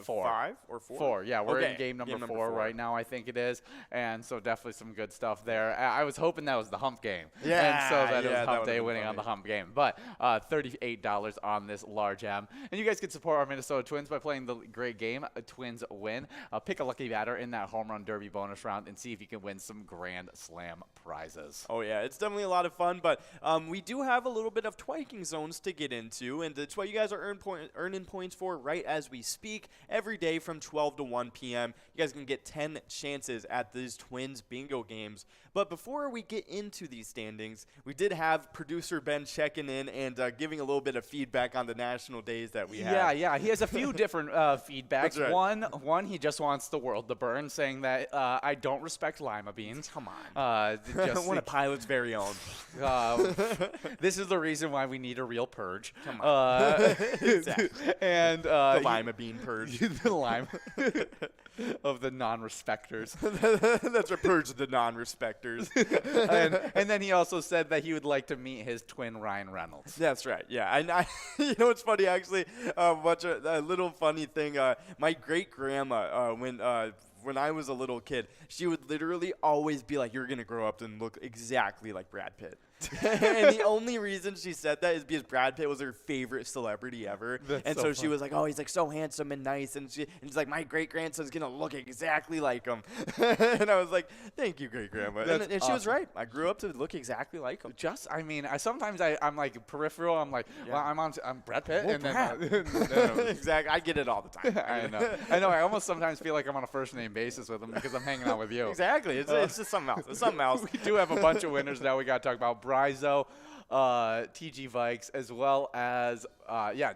4. 5 or 4? 4, yeah. We're Okay, in game number 4 right now, I think it is. And so definitely some good stuff there. I was hoping that was the hump game. Yeah, And so that it yeah, was that Hump would've Day been winning on the funny. hump game. But $38 on this large M. And you guys can support our Minnesota Twins by playing the great game, Twins Win. Pick a lucky batter in that home run derby bonus round and see if you can win some Grand Slam prizes. Oh, yeah, it's definitely a lot of fun, but we do have a little bit of twiking zones to get into, and that's what you guys are earning points for right as we speak. Every day from 12 to 1 p.m., you guys can get 10 chances at these Twins bingo games. But before we get into these standings, we did have producer Ben checking in and giving a little bit of feedback on the national days that we have. Yeah. He has a few different feedbacks. That's right. One, he just wants the world to burn, saying that I don't respect lima beans. Come on. One of Pilot's very own. This is the reason why we need a real purge. Come on. Exactly. And The lima bean purge. the lime of the non-respecters. That's a purge of the non-respecters. and then he also said that he would like to meet his twin Ryan Reynolds. That's right. Yeah. I you know what's funny actually? A little funny thing. My great grandma when when I was a little kid, she would literally always be like, "You're gonna grow up and look exactly like Brad Pitt." And the only reason she said that is because Brad Pitt was her favorite celebrity ever. And so she was like, "Oh, he's like so handsome and nice," and she's like, "My great grandson's gonna look exactly like him." And I was like, "Thank you, great grandma." And she was right. I grew up to look exactly like him. I mean, I'm like peripheral. I'm like, well, I'm Brad Pitt, Well, and then exactly. I get it all the time. I know. I almost sometimes feel like I'm on a first name basis with him because I'm hanging out with you. Exactly. It's just something else. It's something else. We do have a bunch of winners now. We got to talk about Bryzo, TG Vikes, as well as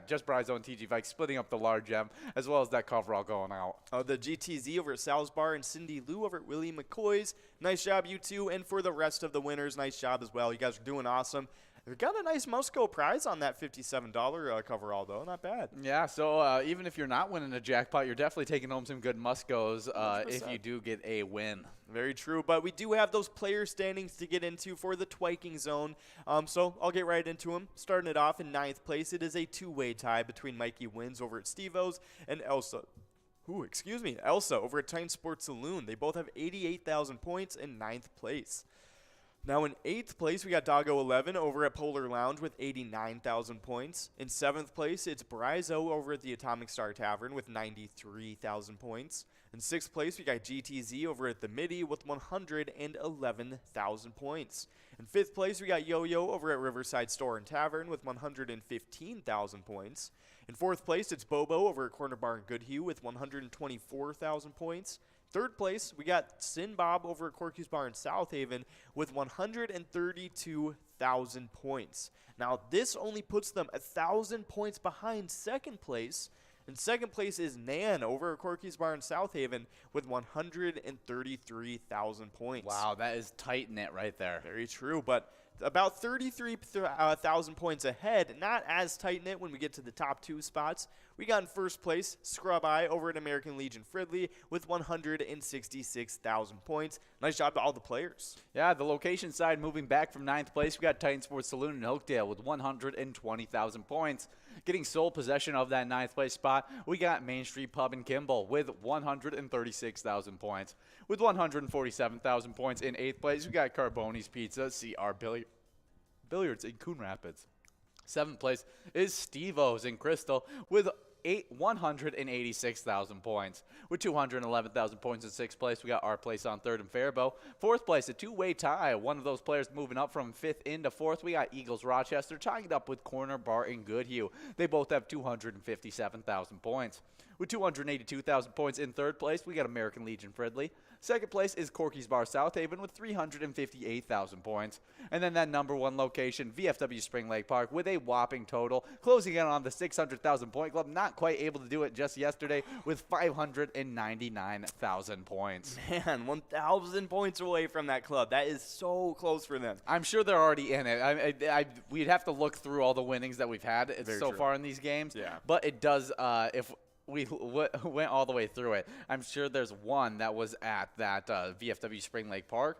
just Bryzo and TG Vikes splitting up the large M, as well as that coverall going out. The GTZ over at Sal's Bar and Cindy Lou over at Willie McCoy's. Nice job, you two. And for the rest of the winners, nice job as well. You guys are doing awesome. We got a nice Musco prize on that $57 coverall, though. Not bad. Yeah, so even if you're not winning a jackpot, you're definitely taking home some good Muscos if you do get a win. Very true, but we do have those player standings to get into for the Twiking Zone, so I'll get right into them. Starting it off in 9th place, it is a two-way tie between Mikey Wins over at Steve-O's and Elsa over at Titan Sports Saloon. They both have 88,000 points in 9th place. Now in 8th place, we got Doggo 11 over at Polar Lounge with 89,000 points. In 7th place, it's Bryzo over at the Atomic Star Tavern with 93,000 points. In 6th place, we got GTZ over at the Midi with 111,000 points. In 5th place, we got Yo-Yo over at Riverside Store and Tavern with 115,000 points. In 4th place, it's Bobo over at Corner Bar and Goodhue with 124,000 points. 3rd place, we got Sin Bob over at Corky's Bar in South Haven with 132,000 points. Now, this only puts them 1,000 points behind 2nd place. And 2nd place is Nan over at Corky's Bar in South Haven with 133,000 points. Wow, that is tight knit right there. Very true, but about 33,000 points ahead. Not as tight-knit when we get to the top 2 spots. We got in 1st place Scrub Eye over at American Legion Fridley with 166,000 points. Nice job to all the players. Yeah, the location side moving back from 9th place, we got Titan Sports Saloon in Oakdale with 120,000 points. Getting sole possession of that 9th place spot, we got Main Street Pub in Kimball with 136,000 points. With 147,000 points in 8th place, we got Carboni's Pizza, CR Billiards in Coon Rapids. 7th place is Steve-O's in Crystal with 186,000 points. With 211,000 points in 6th place, we got our place on 3rd in Faribault. 4th place, a two-way tie. One of those players moving up from 5th into 4th. We got Eagles Rochester tying it up with Corner Bar in Goodhue. They both have 257,000 points. With 282,000 points in 3rd place, we got American Legion Fridley. 2nd place is Corky's Bar South Haven with 358,000 points. And then that number 1 location, VFW Spring Lake Park, with a whopping total, closing in on the 600,000 point club. Not quite able to do it just yesterday with 599,000 points. Man, 1,000 points away from that club. That is so close for them. I'm sure they're already in it. We'd have to look through all the winnings that we've had so far in these games. Yeah. But it does, if we went all the way through it, I'm sure there's one that was at that VFW Spring Lake Park,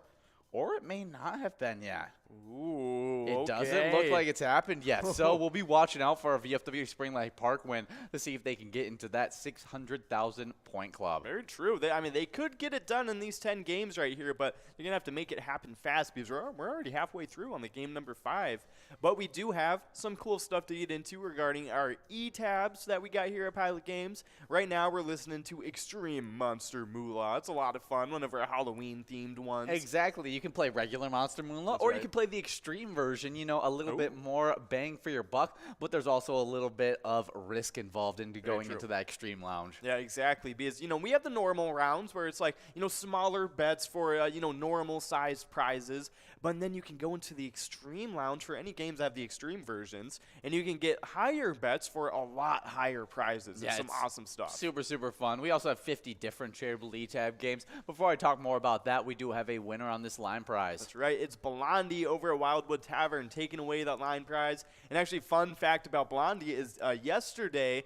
or it may not have been yet. Ooh, It doesn't look like it's happened yet. So we'll be watching out for a VFW Spring Lake Park win to see if they can get into that 600,000 point club. Very true. They could get it done in these 10 games right here, but they're going to have to make it happen fast because we're already halfway through on the game number 5. But we do have some cool stuff to get into regarding our E-tabs that we got here at Pilot Games. Right now, we're listening to Extreme Monster Moolah. It's a lot of fun, one of our Halloween-themed ones. Exactly. You can play regular Monster Moolah, That's or right. you can play the extreme version, a little bit more bang for your buck, but there's also a little bit of risk involved into going into that extreme lounge. Yeah, exactly. Because, we have the normal rounds where it's like, smaller bets for, normal-sized prizes. But then you can go into the extreme lounge for any games that have the extreme versions, and you can get higher bets for a lot higher prizes. Yeah, and some awesome stuff. Super, super fun. We also have 50 different Charitable E-Tab games. Before I talk more about that, we do have a winner on this line prize. That's right. It's Blondie over at Wildwood Tavern taking away that line prize. And actually, fun fact about Blondie is yesterday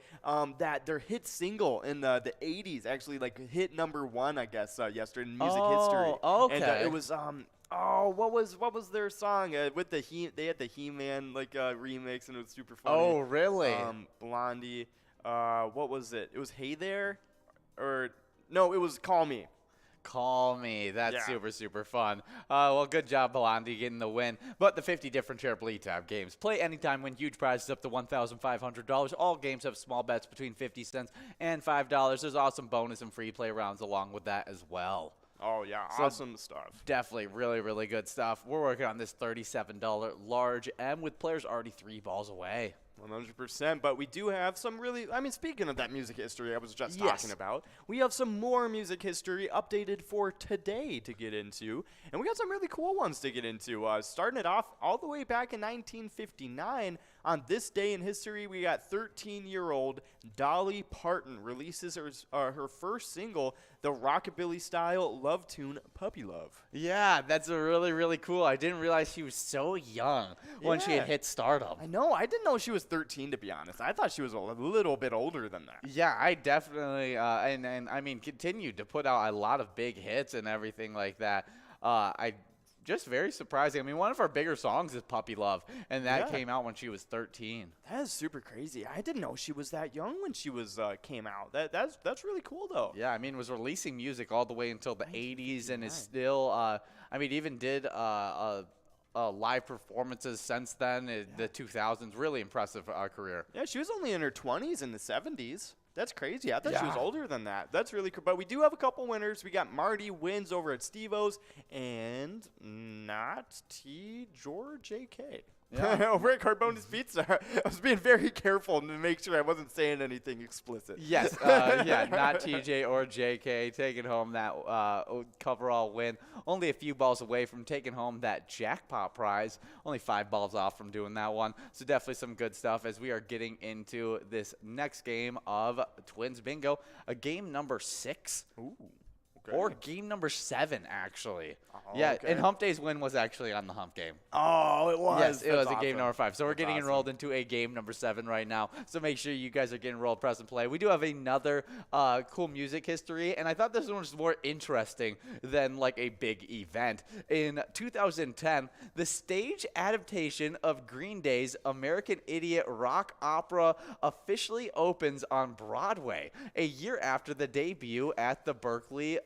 that their hit single in the 80s actually hit number 1, I guess, yesterday in music history. Okay. And it was what was their song with they had the He-Man remix, and it was super funny. Oh, really? Blondie. What was it? It was Hey There, or No, it was Call Me. Call Me. That's Yeah. super, super fun. Well, good job, Belandi, getting the win. But the 50 different Charitable E-Tab games. Play anytime, win huge prizes up to $1,500. All games have small bets between 50 cents and $5. There's awesome bonus and free play rounds along with that as well. Oh, yeah. So Awesome stuff. Definitely really, really good stuff. We're working on this $37 large M with players already 3 balls away. 100%, but we do have some really, speaking of that music history I was just Yes. talking about, we have some more music history updated for today to get into, and we got some really cool ones to get into. Starting it off all the way back in 1959, on this day in history, we got 13-year-old Dolly Parton releases her first single, the rockabilly-style love tune, Puppy Love. Yeah, that's a really, really cool. I didn't realize she was so young when she had Yeah. hit stardom. I know, I didn't know she was 13, to be honest. I thought she was a little bit older than that. Yeah, I definitely, and I mean, continued to put out a lot of big hits and everything like that. I just very surprising. I mean, one of our bigger songs is Puppy Love, and that Yeah. came out when she was 13. That is super crazy. I didn't know she was that young when she was came out. That's really cool though. Yeah, I mean, was releasing music all the way until the 80s and is 1959. still, I mean, even did live performances since then, the 2000s. Really impressive career. Yeah, she was only in her 20s in the 70s. That's crazy. I thought she was Yeah. older than that. That's really cool. But we do have a couple winners. We got Marty wins over at Steve-O's and not T. George JK. Yeah. Over at Carbona's Pizza. I was being very careful to make sure I wasn't saying anything explicit. Yes, yeah, not TJ or JK taking home that coverall win. Only a few balls away from taking home that jackpot prize. Only 5 balls off from doing that one. So definitely some good stuff as we are getting into this next game of Twins Bingo, a game number 6. Ooh. Okay. Or game number 7, actually. Oh, yeah, okay. and Hump Day's win was actually on the Hump game. Oh, it was. Yes, it was That's a game awesome. number 5. So we're That's getting awesome. enrolled into a game number 7 right now. So make sure you guys are getting enrolled, press and play. We do have another cool music history, and I thought this one was more interesting than like a big event. In 2010, the stage adaptation of Green Day's American Idiot rock opera officially opens on Broadway, a year after the debut at the Berkeley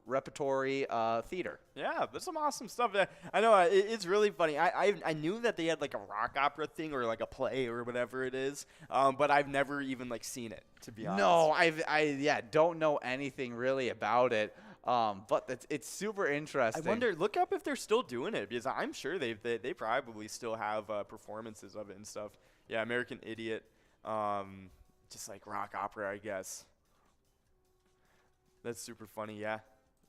Repertory Theater. Yeah, there's some awesome stuff. I know it's really funny. I knew that they had like a rock opera thing or like a play or whatever it is, but I've never even like seen it, to be honest. No, I don't know anything really about it. But it's super I interesting. wonder. Look up if they're still doing it because I'm sure they probably still have performances of it and stuff. Yeah, American Idiot, just like rock opera, I guess. That's super funny. Yeah.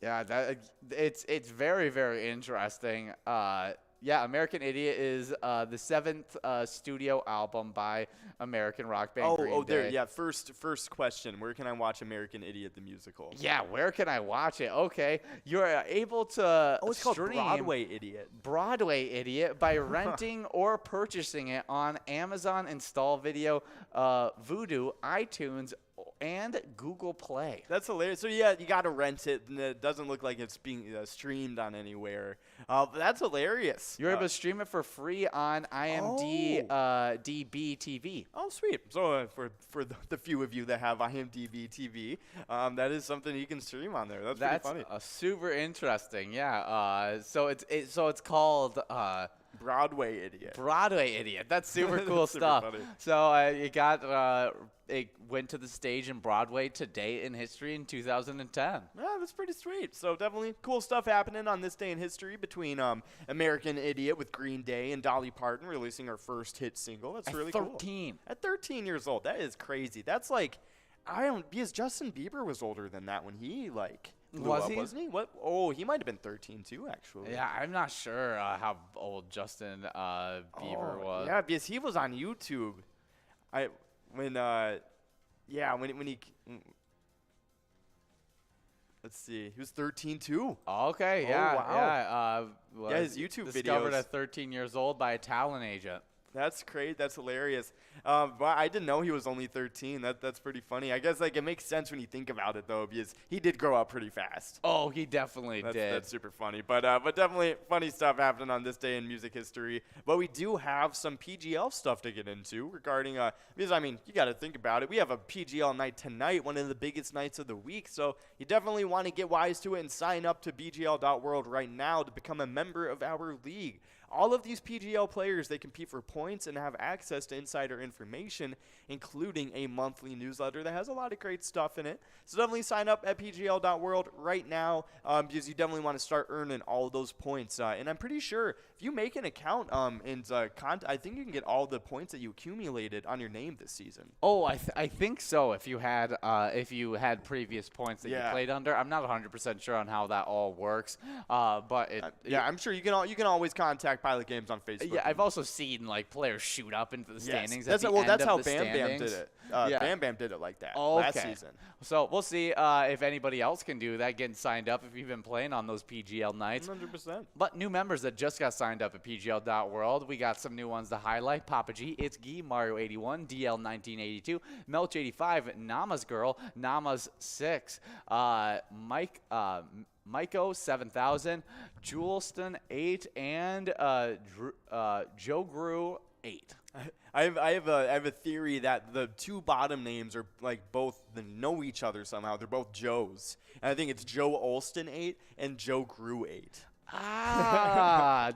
Yeah, it's very, very interesting. Yeah, American Idiot is the 7th studio album by American rock band Green Day. There. Yeah. First question. Where can I watch American Idiot the musical? Yeah, where can I watch it? Okay, you're able to Oh, it's called stream Broadway Idiot. Broadway Idiot by renting or purchasing it on Amazon Install Video, Vudu, iTunes, and Google Play. That's hilarious. So yeah, you got to rent it, and it doesn't look like it's being streamed on anywhere. But that's hilarious. You're able to stream it for free on IMDb TV. Oh, sweet. So for the few of you that have IMDb TV, that is something you can stream on there. That's pretty funny. Super interesting. Yeah. So it's called Broadway Idiot. Broadway Idiot. That's super cool That's super stuff. funny. So you got it went to the stage in Broadway today in history in 2010. Yeah, that's pretty sweet. So definitely cool stuff happening on this day in history between American Idiot with Green Day and Dolly Parton releasing her first hit single. That's really cool. 13. At 13 years old. That is crazy. That's like, because Justin Bieber was older than that when he like blew Was up, he? wasn't he? What? Oh, he might have been 13 too, actually. Yeah, I'm not sure how old Justin Bieber was. Yeah, because he was on YouTube. When he let's see, he was 13 too. Okay, Oh, yeah, wow. yeah. Yeah, his YouTube discovered videos. at 13 years old by a talent agent. That's great. That's hilarious. But I didn't know he was only 13. That's pretty funny. I guess like it makes sense when you think about it though, because he did grow up pretty fast. Oh, he definitely did. That's super funny. But definitely funny stuff happening on this day in music history. But we do have some PGL stuff to get into regarding because I mean you got to think about it. We have a PGL night tonight, one of the biggest nights of the week. So you definitely want to get wise to it and sign up to BGL.world right now to become a member of our league. All of these PGL players, they compete for points and have access to insider information, including a monthly newsletter that has a lot of great stuff in it. So definitely sign up at PGL.world right now because you definitely want to start earning all of those points. And I'm pretty sure if you make an account I think you can get all the points that you accumulated on your name this season. Oh, I think so. If you had previous points that you played under, I'm not 100% sure on how that all works. But I'm sure you can always contact Pilot Games on Facebook. Yeah, I've also seen like players shoot up into the standings. That's how Bam Bam did it. Yeah. Bam Bam did it like that Okay. last season. So we'll see if anybody else can do that, getting signed up if you've been playing on those PGL nights. 100%. But new members that just got signed up at PGL.world, we got some new ones to highlight. Papa G, It's Gee, Mario 81, DL 1982, Melch 85, Nama's Girl, Nama's 6, Mike. Myko 7000, Juleston 8, and Joe Grew 8. I have a theory that the two bottom names are like both know each other somehow. They're both Joes, and I think it's Joe Olston 8 and Joe Grew 8.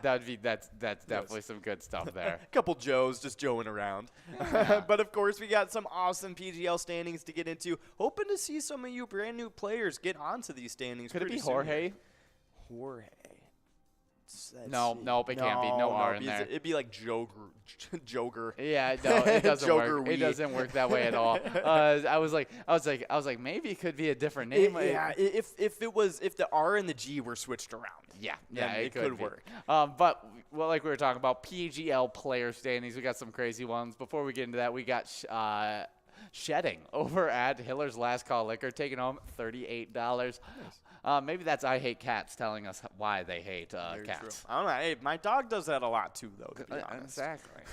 That's definitely some good stuff there. A couple Joes just joeing around. But of course, we got some awesome PGL standings to get into. Hoping to see some of you brand new players get onto these standings. Could it be soon. Jorge? Jorge. Nope, it can't be. No R in there. It'd be like Joger. Yeah, no, it doesn't work. Joker-wee. It doesn't work that way at all. I was like, maybe it could be a different name. If the R and the G were switched around. Yeah, it could work. But like we were talking about, PGL player standings, we got some crazy ones. Before we get into that, we got Shedding over at Hiller's Last Call Liquor, taking home $38. Nice. Maybe that's I Hate Cats telling us why they hate cats. True. I don't know. Hey, my dog does that a lot too, though, to be honest. Exactly.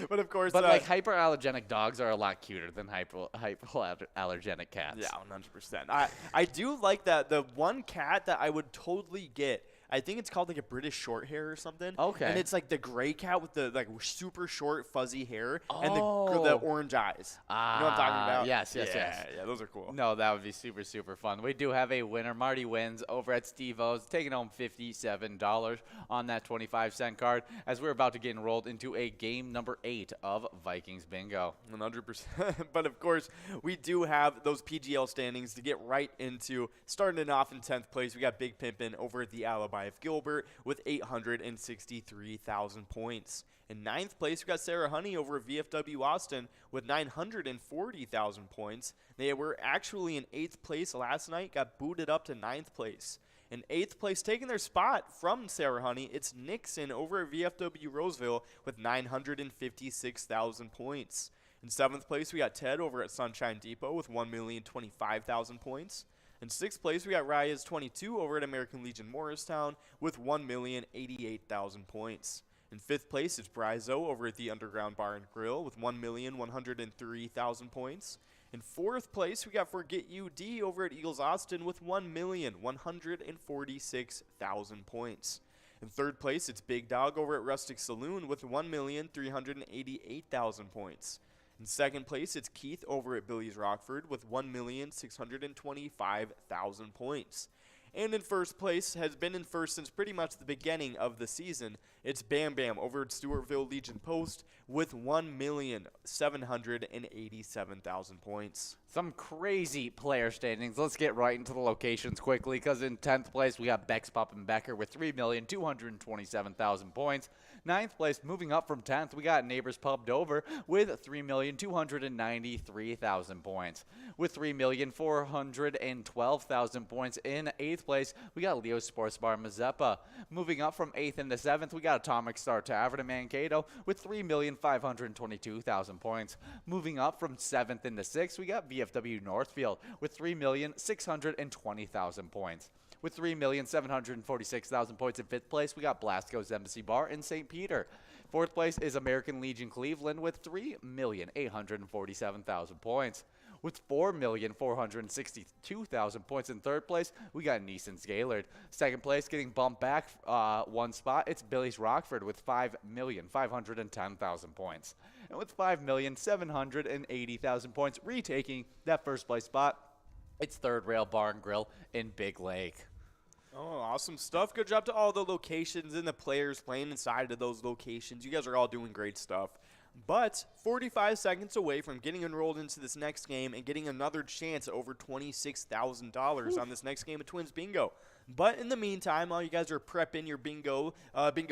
But of course, like hyperallergenic dogs are a lot cuter than hyperallergenic cats. Yeah, 100%. I do like that. The one cat that I would totally get, I think it's called like a British short hair or something. Okay. And it's like the gray cat with the like super short fuzzy hair and the orange eyes. You know what I'm talking about? Yes. Yeah, those are cool. No, that would be super, super fun. We do have a winner. Marty wins over at Steve-O's, taking home $57 on that 25-cent card as we're about to get enrolled into a game number 8 of Vikings Bingo. 100%. But of course, we do have those PGL standings to get right into. Starting it off in 10th place, we got Big Pimpin' over at the Alibi of Gilbert with 863,000 points. In 9th place, we got Sarah Honey over at VFW Austin with 940,000 points. They were actually in 8th place last night, got booted up to 9th place. In 8th place, taking their spot from Sarah Honey, it's Nixon over at VFW Roseville with 956,000 points. In 7th place, we got Ted over at Sunshine Depot with 1,025,000 points. In 6th place, we got Raya's 22 over at American Legion Morristown with 1,088,000 points. In 5th place, it's Brizo over at the Underground Bar and Grill with 1,103,000 points. In 4th place, we got Forget UD over at Eagles Austin with 1,146,000 points. In 3rd place, it's Big Dog over at Rustic Saloon with 1,388,000 points. In 2nd place, it's Keith over at Billy's Rockford with 1,625,000 points. And in 1st place, has been in first since pretty much the beginning of the season, it's Bam Bam over at Stewartville Legion Post with 1,787,000 points. Some crazy player standings. Let's get right into the locations quickly because in 10th place, we got Bex Pop and Becker with 3,227,000 points. 9th place, moving up from 10th, we got Neighbors Pub Dover with 3,293,000 points. With 3,412,000 points in 8th place, we got Leo's Sports Bar Mazeppa. Moving up from 8th into 7th, we got Atomic Star Tavern in Mankato with 3,522,000 points. Moving up from 7th into 6th, we got VFW Northfield with 3,620,000 points. With 3,746,000 points in 5th place, we got Blasco's Embassy Bar in St. Peter. Fourth place is American Legion Cleveland with 3,847,000 points. With 4,462,000 points in third place, we got Neeson's Gaylord. Second place, getting bumped back one spot, it's Billy's Rockford with 5,510,000 points. And with 5,780,000 points, retaking that first place spot, it's Third Rail Bar and Grill in Big Lake. Oh, awesome stuff. Good job to all the locations and the players playing inside of those locations. You guys are all doing great stuff. But 45 seconds away from getting enrolled into this next game and getting another chance at over $26,000 on this next game of Twins Bingo. But in the meantime, while you guys are prepping your bingo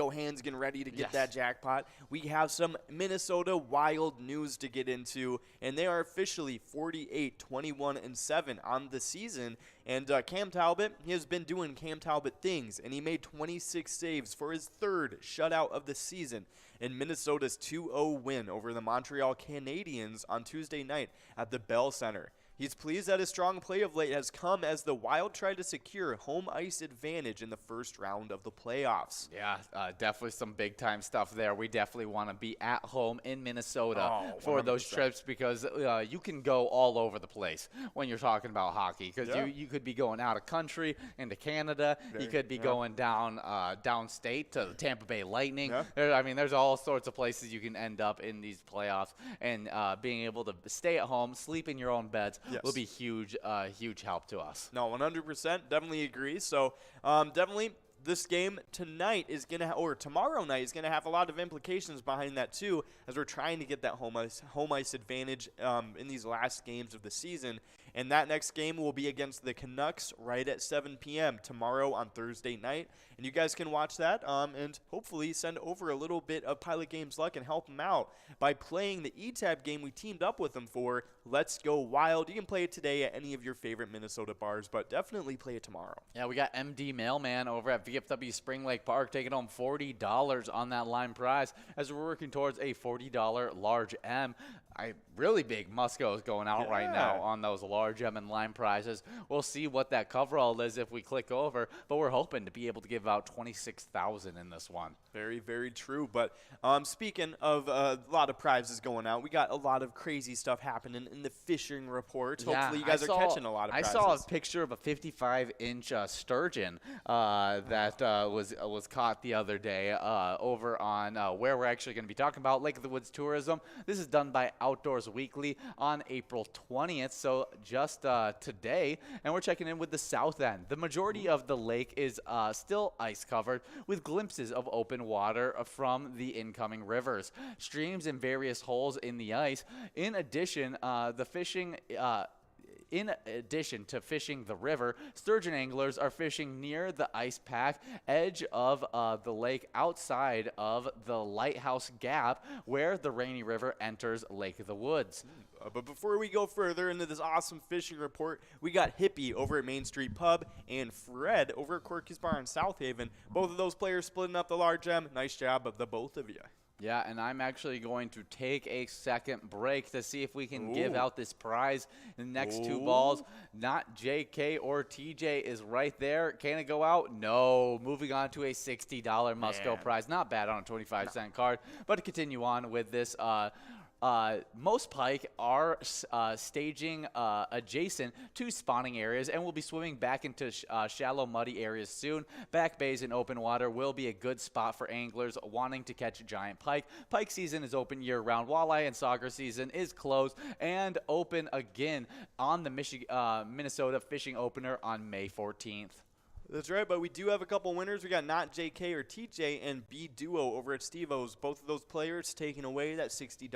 hands, getting ready to get that jackpot, we have some Minnesota Wild news to get into, and they are officially 48-21-7 on the season. And Cam Talbot, he has been doing Cam Talbot things, and he made 26 saves for his third shutout of the season in Minnesota's 2-0 win over the Montreal Canadiens on Tuesday night at the Bell Center. He's pleased that his strong play of late has come as the Wild try to secure home ice advantage in the first round of the playoffs. Yeah, definitely some big-time stuff there. We definitely want to be at home in Minnesota for those trips because you can go all over the place when you're talking about hockey because you could be going out of country into Canada. You could be going down downstate to the Tampa Bay Lightning. I mean, there's all sorts of places you can end up in these playoffs, and being able to stay at home, sleep in your own beds, will be huge help to us. No, 100%. Definitely agree. So definitely this game tonight is going to, or tomorrow night is going to have a lot of implications behind that too, as we're trying to get that home ice advantage in these last games of the season. And that next game will be against the Canucks right at 7 p.m. tomorrow on Thursday night. And you guys can watch that and hopefully send over a little bit of Pilot Games luck and help them out by playing the E-Tab game we teamed up with them for, Let's Go Wild. You can play it today at any of your favorite Minnesota bars, but definitely play it tomorrow. Yeah, we got MD Mailman over at VFW Spring Lake Park taking home $40 on that line prize as we're working towards a $40 large M. Really big Muscos going out right now on those large M and line prizes. We'll see what that coverall is if we click over, but we're hoping to be able to give out $26,000 in this one. Very, very true. But speaking of a lot of prizes going out, we got a lot of crazy stuff happening in the fishing report. Hopefully you guys are catching a lot of prizes. I saw a picture of a 55-inch sturgeon that was caught the other day over on where we're actually going to be talking about, Lake of the Woods Tourism. This is done by Outdoors Weekly on April 20th, so just today, and we're checking in with the south end. The majority of the lake is still ice covered with glimpses of open water from the incoming rivers, streams, and various holes in the ice. In addition, in addition to fishing the river, sturgeon anglers are fishing near the ice pack edge of the lake outside of the Lighthouse Gap where the Rainy River enters Lake of the Woods. But before we go further into this awesome fishing report, we got Hippie over at Main Street Pub and Fred over at Corky's Bar in South Haven. Both of those players splitting up the large M. Nice job of the both of you. Yeah, and I'm actually going to take a second break to see if we can give out this prize in the next two balls. Not JK or TJ is right there. Can it go out? No. Moving on to a $60 Musco prize. Not bad on a 25-cent card. But to continue on with this, most pike are staging adjacent to spawning areas and will be swimming back into shallow, muddy areas soon. Back bays and open water will be a good spot for anglers wanting to catch giant pike. Pike season is open year-round. Walleye and sauger season is closed and open again on the Minnesota fishing opener on May 14th. That's right, but we do have a couple winners. We got Not JK or TJ and B Duo over at Steve-O's. Both of those players taking away that $60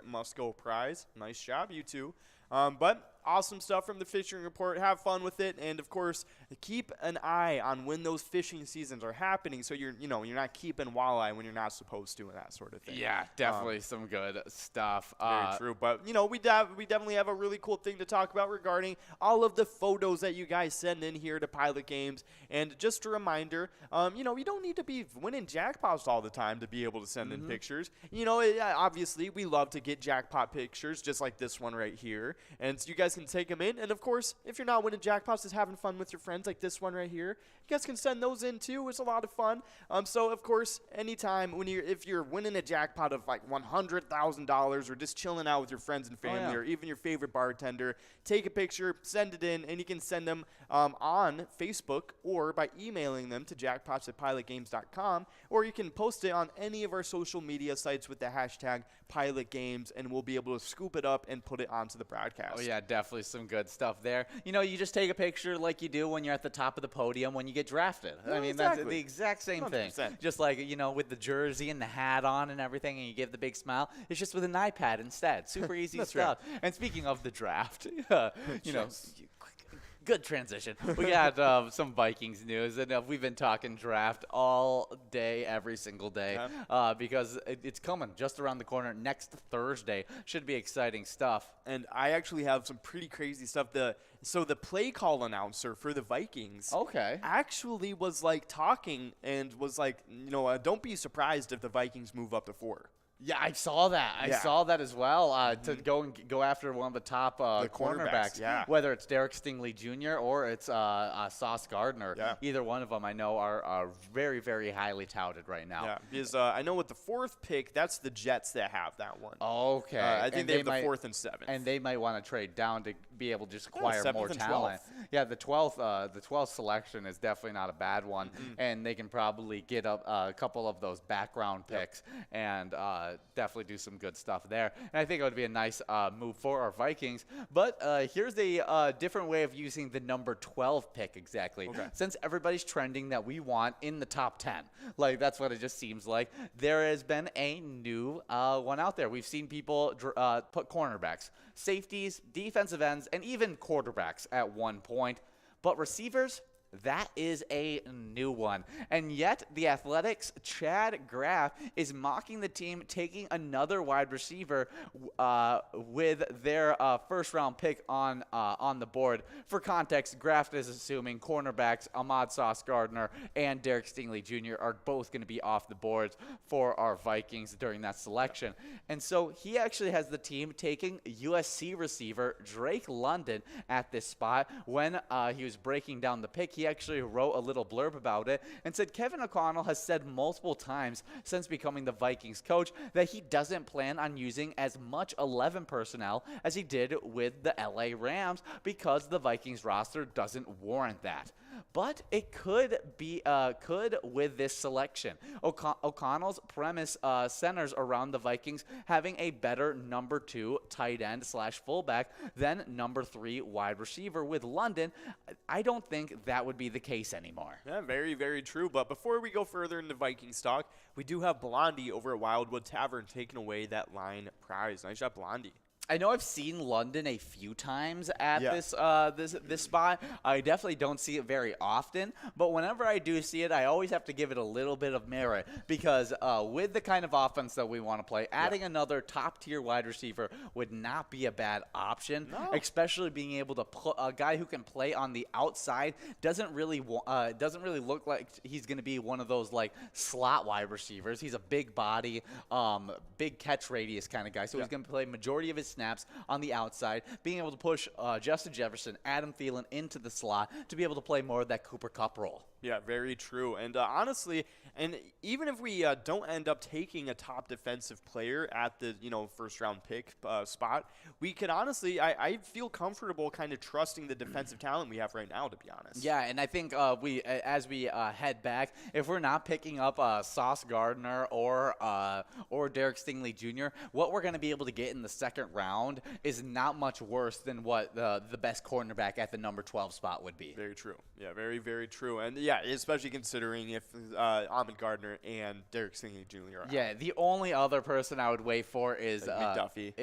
Musco prize. Nice job, you two. But awesome stuff from the fishing report. Have fun with it, and of course, keep an eye on when those fishing seasons are happening, so you're not keeping walleye when you're not supposed to, and that sort of thing. Yeah, definitely some good stuff. Very true. But we definitely have a really cool thing to talk about regarding all of the photos that you guys send in here to Pilot Games. And just a reminder, you don't need to be winning jackpots all the time to be able to send in pictures. Obviously we love to get jackpot pictures, just like this one right here. And so you guys guys can take them in. And, of course, if you're not winning jackpots, just having fun with your friends like this one right here, you guys can send those in, too. It's a lot of fun. So, of course, anytime if you're winning a jackpot of like $100,000 or just chilling out with your friends and family or even your favorite bartender, take a picture, send it in, and you can send them on Facebook or by emailing them to jackpots@pilotgames.com, or you can post it on any of our social media sites with the hashtag PilotGames, and we'll be able to scoop it up and put it onto the broadcast. Oh, yeah, definitely some good stuff there. You know, you just take a picture like you do when you're at the top of the podium when you get drafted. I mean, exactly. that's the exact same 100%. thing. Just like, you know, with the jersey and the hat on and everything, and you give the big smile. It's just with an iPad instead. Super easy stuff. Right. And speaking of the draft, you know, good transition. We got some Vikings news, and we've been talking draft all day, every single day, because it's coming just around the corner next Thursday. Should be exciting stuff. And I actually have some pretty crazy stuff. So the play call announcer for the Vikings actually was like talking and was like, you know, don't be surprised if the Vikings move up to 4. Yeah, I saw that. I saw that as well. To go after one of the top cornerbacks, whether it's Derek Stingley Jr. or it's Sauce Gardner. Yeah. Either one of them I know are very, very highly touted right now. Yeah, because I know with the 4th pick, that's the Jets that have that one. Okay. I think they have the 4th and 7th. And they might want to trade down to be able to just acquire 7th more and talent. 12th. Yeah, the 12th selection is definitely not a bad one, and they can probably get up a couple of those background picks and definitely do some good stuff there. And I think it would be a nice move for our Vikings. But here's a different way of using the number 12 pick exactly. Since everybody's trending that we want in the top 10, like that's what it just seems like. There has been a new one out there. We've seen people put cornerbacks, safeties, defensive ends, and even quarterbacks at one point. But receivers, that is a new one. And yet, the Athletics' Chad Graff is mocking the team taking another wide receiver with their first-round pick on the board. For context, Graff is assuming cornerbacks Ahmad Sauce Gardner and Derek Stingley Jr. are both going to be off the boards for our Vikings during that selection. And so he actually has the team taking USC receiver Drake London at this spot. When he was breaking down the pick, he actually wrote a little blurb about it and said Kevin O'Connell has said multiple times since becoming the Vikings coach that he doesn't plan on using as much 11 personnel as he did with the LA Rams because the Vikings roster doesn't warrant that. But it could be with this selection. O'Connell's premise centers around the Vikings having a better number 2 tight end / fullback than number 3 wide receiver with London. I don't think that would be the case anymore. Yeah, very, very true. But before we go further into Vikings talk, we do have Blondie over at Wildwood Tavern taking away that line prize. Nice job, Blondie. I know I've seen London a few times at this spot. I definitely don't see it very often, but whenever I do see it, I always have to give it a little bit of merit because with the kind of offense that we want to play, adding another top-tier wide receiver would not be a bad option, especially being able to put a guy who can play on the outside. Doesn't really look like he's going to be one of those like slot wide receivers. He's a big body, big catch radius kind of guy, so he's going to play majority of his snaps on the outside, being able to push Justin Jefferson, Adam Thielen into the slot to be able to play more of that Cooper Kupp role. Yeah, very true. And honestly, and even if we don't end up taking a top defensive player at the first round pick spot, we could honestly, I feel comfortable kind of trusting the defensive talent we have right now, to be honest. Yeah, and I think as we head back, if we're not picking up Sauce Gardner or Derek Stingley Jr., what we're going to be able to get in the second round is not much worse than what the best cornerback at the number 12 spot would be. Very true. Yeah, very, very true. And yeah, especially considering if Ahmad Gardner and Derek Stingley Jr. are Yeah, the only other person I would wait for is like McDuffie.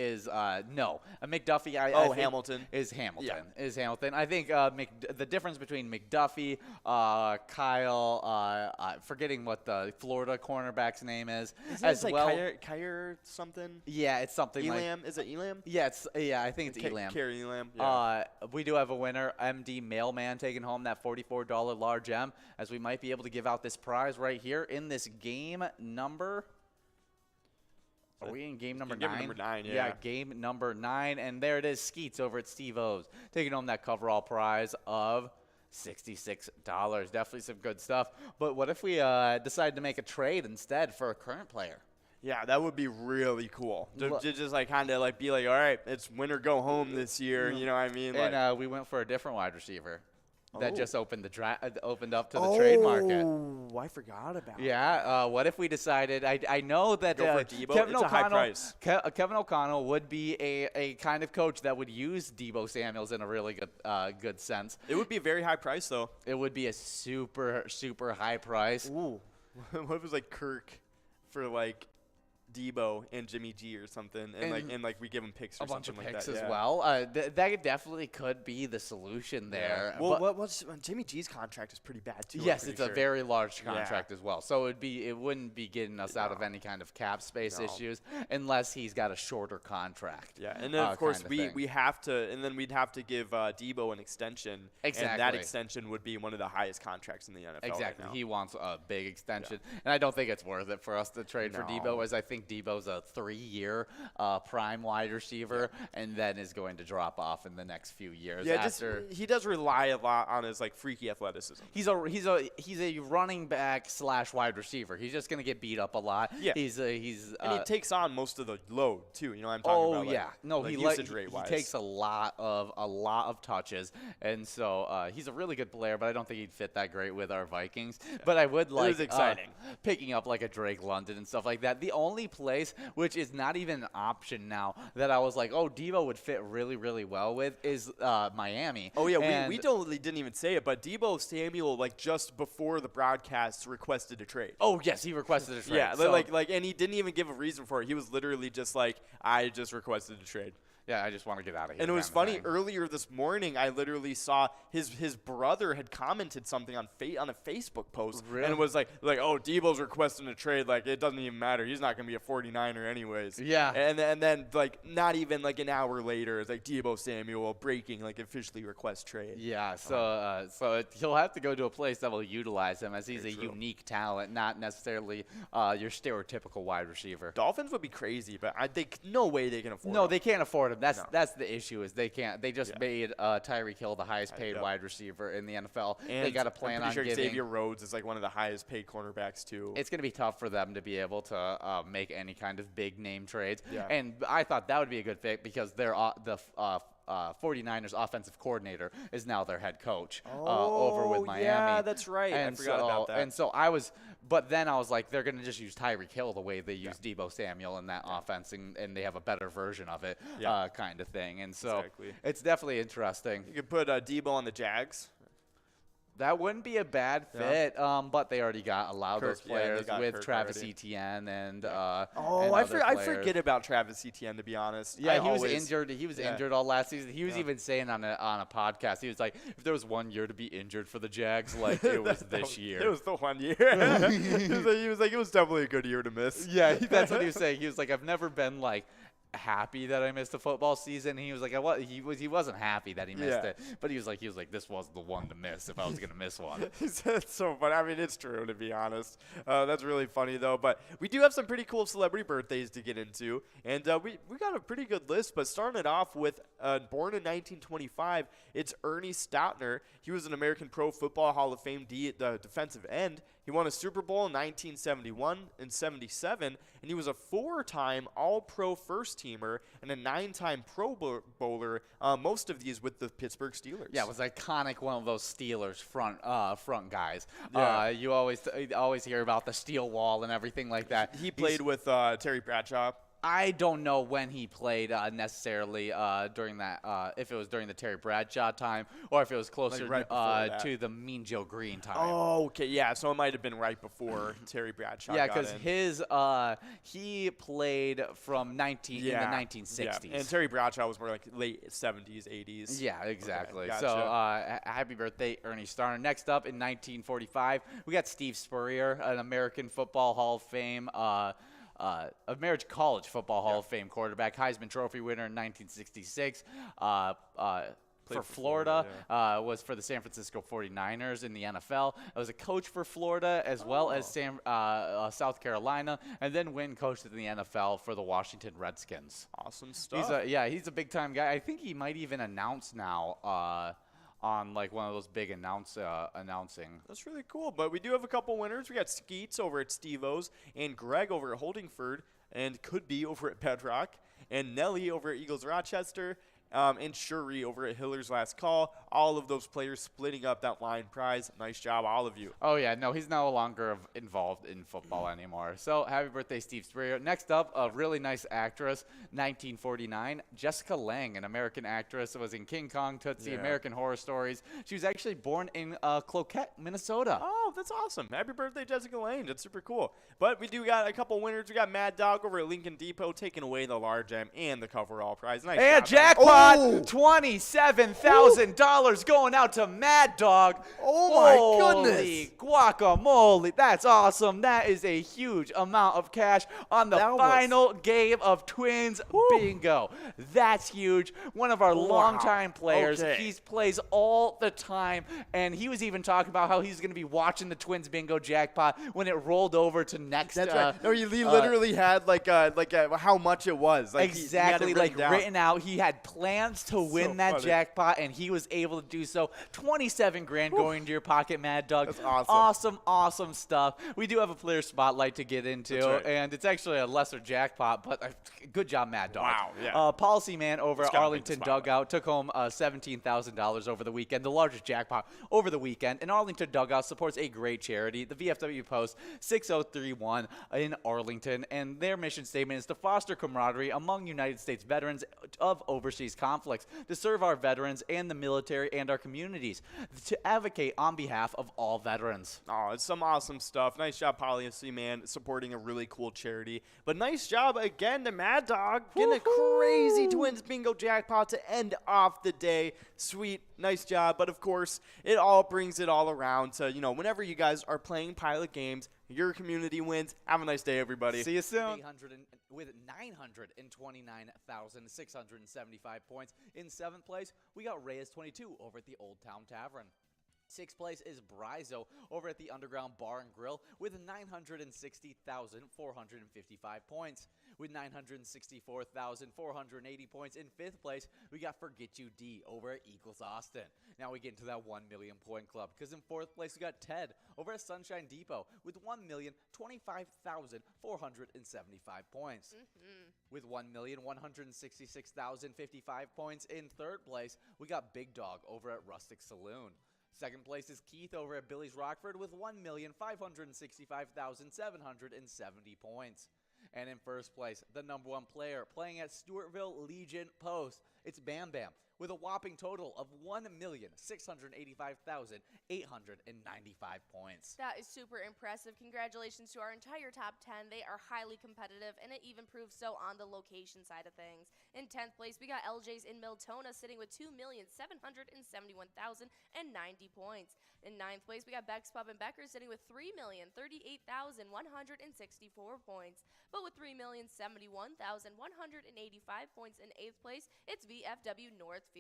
McDuffie. I think Hamilton is Hamilton. Yeah. Is Hamilton. I think the difference between McDuffie, Kyle, forgetting what the Florida cornerback's name is, as like Kyer something. Yeah, it's something Elam. like. Is it Elam? Yeah, I think it's Elam. Kerry Elam. Yeah. We do have a winner, MD Mailman, taking home that $44 large M, as we might be able to give out this prize right here in this game number. Are we in game number Game 9? number 9, yeah. Game number 9. And there it is, Skeets over at Steve O's, taking home that coverall prize of $66. Definitely some good stuff. But what if we decide to make a trade instead for a current player? Yeah, that would be really cool. To just like kind of like be like, all right, it's win or go home this year. You know what I mean? And we went for a different wide receiver that just opened up to the trade market. Oh, I forgot about it. Yeah. What if we decided? I know that Go for Debo? Kevin It's a high O'Connell. price. Kevin O'Connell would be a kind of coach that would use Debo Samuels in a really good sense. It would be a very high price, though. It would be a super high price. Ooh. What if it was like Kirk for like Debo and Jimmy G or something, and like we give him picks or A bunch of something picks like that. as yeah. well. That definitely could be the solution there. Well, But- what's Jimmy G's contract is pretty bad too. I'm Yes, pretty it's a sure. very large contract as well. So it wouldn't be getting us out of any kind of cap space issues unless he's got a shorter contract. Yeah, and then of course kind of thing. we have to, and then we'd have to give Debo an extension. And that Exactly. extension would be one of the highest contracts in the NFL. Exactly. Right now. He wants a big extension. And I don't think it's worth it for us to trade for Debo, as I think Debo's a 3-year prime wide receiver and then is going to drop off in the next few years. Yeah, after he does rely a lot on his like freaky athleticism. He's a running back / wide receiver. He's just gonna get beat up a lot. Yeah. And he takes on most of the load too. You know what I'm talking about? Like, yeah, no, like he usage rate wise. He takes a lot of touches, and so he's a really good player. But I don't think he'd fit that great with our Vikings. Yeah. But I would like exciting. Picking up like a Drake London and stuff like that. The only place which is not even an option now that I was like, oh, Debo would fit really well with is Miami. Oh yeah, And we totally didn't even say it, but Debo Samuel like just before the broadcast requested a trade. Oh yes, he requested a trade. Yeah, so, like, and he didn't even give a reason for it. He was literally just like, I just requested a trade. yeah, I just want to get out of here. And it was kind of funny. thing. Earlier this morning, I literally saw his brother had commented something on a Facebook post, Really? and it was like, oh, Debo's requesting a trade. Like it doesn't even matter. He's not gonna be a 49er anyways. Yeah. And then like not even like an hour later, it's like Debo Samuel breaking like officially request trade. Yeah, so he'll have to go to a place that will utilize him, as he's a true. unique talent, not necessarily your stereotypical wide receiver. Dolphins would be crazy, but no way they can afford. No, him. they can't afford him. That's the issue, is they can't. They just Yeah. made Tyreek Hill the highest paid Yep. wide receiver in the NFL. And they got to plan I'm on pretty sure giving. Xavier Rhodes is like one of the highest paid cornerbacks too. It's going to be tough for them to be able to make any kind of big name trades. Yeah. And I thought that would be a good fit because they're the 49ers offensive coordinator is now their head coach over with Miami. Yeah, that's right. And I forgot about that. And so but then I was like, they're going to just use Tyreek Hill the way they use Debo Samuel in that offense, and they have a better version of it, kind of thing. And so Exactly. it's definitely interesting. You could put Debo on the Jags. That wouldn't be a bad fit, but they already allowed those Kirk, yeah, they players got with Kirk Travis already. Etienne and I other forget players. about Travis Etienne, to be honest. Yeah, I he was always- injured. He was yeah. injured all last season. He was even saying on a podcast, he was like, if there was 1 year to be injured for the Jags, like it was this year. It was the 1 year. he was like, it was definitely a good year to miss. Yeah, that's what he was saying. He was like, I've never been like happy that I missed a football season. He was like, he wasn't happy that he missed it, but he was like, this was the one to miss if I was gonna miss one. That's so funny. I mean, it's true, to be honest. That's really funny, though. But we do have some pretty cool celebrity birthdays to get into. And we got a pretty good list. But starting it off with, born in 1925, it's Ernie Stautner. He was an American Pro Football Hall of Fame defensive end. He won a Super Bowl in 1971 and 77. And he was a 4-time All-Pro first-teamer and a 9-time Pro Bowler, most of these with the Pittsburgh Steelers. Yeah, it was iconic. One of those Steelers front guys. Yeah. You always hear about the steel wall and everything like that. He played with Terry Bradshaw. I don't know when he played necessarily during that, if it was during the Terry Bradshaw time or if it was closer right before that. to the Mean Joe Green time. Oh, okay, yeah. So it might have been right before Terry Bradshaw. Yeah, because he played from in the 1960s. Yeah. And Terry Bradshaw was more like late 70s, 80s. Yeah, exactly. Okay, So gotcha. happy birthday, Ernie Stautner. Next up in 1945, we got Steve Spurrier, an American Football Hall of Fame. American College Football Hall of Fame quarterback, Heisman Trophy winner in 1966. for Florida, was for the San Francisco 49ers in the NFL. I was a coach for Florida as well as South Carolina, and then coached in the NFL for the Washington Redskins. Awesome stuff. He's a big-time guy. I think he might even announce now on like one of those big announcing. That's really cool. But we do have a couple winners. We got Skeets over at Steve-O's and Greg over at Holdingford and Could Be over at Bedrock and Nelly over at Eagles Rochester. And Shuri over at Hiller's Last Call. All of those players splitting up that line prize. Nice job, all of you. Oh, yeah. No, he's no longer involved in football anymore. So happy birthday, Steve Spreer. Next up, a really nice actress, 1949, Jessica Lange, an American actress, was in King Kong, Tootsie, American Horror Stories. She was actually born in Cloquet, Minnesota. Oh, that's awesome. Happy birthday, Jessica Lange. That's super cool. But we do got a couple winners. We got Mad Dog over at Lincoln Depot taking away the large M and the coverall prize. Nice and job, jackpot! $27,000 going out to Mad Dog. Oh, my goodness. Holy guacamole. That's awesome. That is a huge amount of cash on the final game of Twins Bingo. That's huge. One of our longtime players. Okay. He plays all the time, and he was even talking about how he's going to be watching the Twins Bingo jackpot when it rolled over to next. That's right. No, he literally had like how much it was. Like exactly, he had it written out. He had plans to win that jackpot, and he was able to do so. 27 grand going into your pocket, Mad Dog. That's awesome. Awesome stuff. We do have a player spotlight to get into, right. and it's actually a lesser jackpot, but good job, Mad Dog. Wow, yeah. Policy Man over at Arlington Dugout took home $17,000 over the weekend, the largest jackpot over the weekend, and Arlington Dugout supports a great charity, the VFW Post 6031 in Arlington, and their mission statement is to foster camaraderie among United States veterans of overseas conflicts, to serve our veterans and the military and our communities, to advocate on behalf of all veterans. Oh, it's some awesome stuff. Nice job, Policy Man, supporting a really cool charity. But nice job again to Mad Dog, getting a crazy Twins Bingo jackpot to end off the day. Sweet, nice job. But of course, it all brings it all around to, whenever you guys are playing pilot games, your community wins. Have a nice day, everybody. See you soon. With 929,675 points. In 7th place, we got Reyes 22 over at the Old Town Tavern. 6th place is Brizo over at the Underground Bar and Grill with 960,455 points. With 964,480 points in 5th place, we got Forget You D over at Eagles Austin. Now we get into that 1 million point club, because in 4th place we got Ted over at Sunshine Depot with 1,025,475 points. With 1,166,055 points in 3rd place, we got Big Dog over at Rustic Saloon. 2nd place is Keith over at Billy's Rockford with 1,565,770 points. And in 1st place, the #1 player playing at Stewartville Legion Post, it's Bam Bam with a whopping total of 1,685,895 points. That is super impressive. Congratulations to our entire top 10. They are highly competitive, and it even proves so on the location side of things. In 10th place, we got LJ's in Miltona sitting with 2,771,090 points. In 9th place, we got Beck's Pub and Becker sitting with 3,038,164 points. But with 3,071,185 points in 8th place, it's VFW Northfield.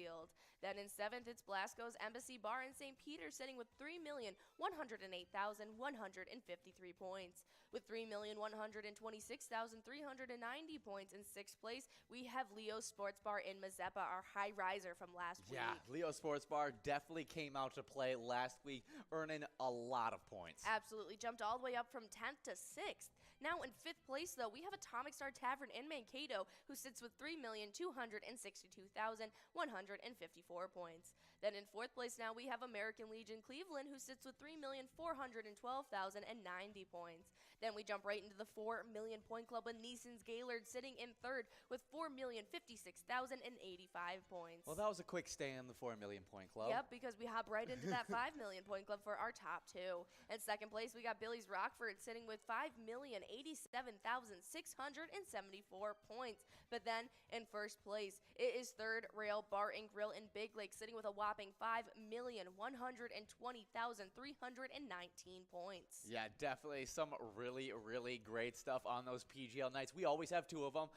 Then in 7th, it's Blasco's Embassy Bar in St. Peter sitting with 3,108,153 points. With 3,126,390 points in 6th place, we have Leo's Sports Bar in Mazeppa, our high riser from last week. Yeah, Leo's Sports Bar definitely came out to play last week, earning a lot of points. Absolutely, jumped all the way up from 10th to 6th. Now in 5th place, though, we have Atomic Star Tavern in Mankato, who sits with 3,262,154 points. Then in 4th place now, we have American Legion Cleveland, who sits with 3,412,090 points. Then we jump right into the 4 million point club with Neeson's Gaylord sitting in 3rd with 4,056,085 points. Well, that was a quick stay in the 4 million point club. Yep, because we hop right into that 5 million point club for our top 2. In 2nd place, we got Billy's Rockford sitting with 5,087,674 points. But then in 1st place, it is 3rd Rail Bar and Grill in Big Lake sitting with a whopping 5,120,319 points. Yeah, definitely some really really, really great stuff on those PGL nights. We always have two of them.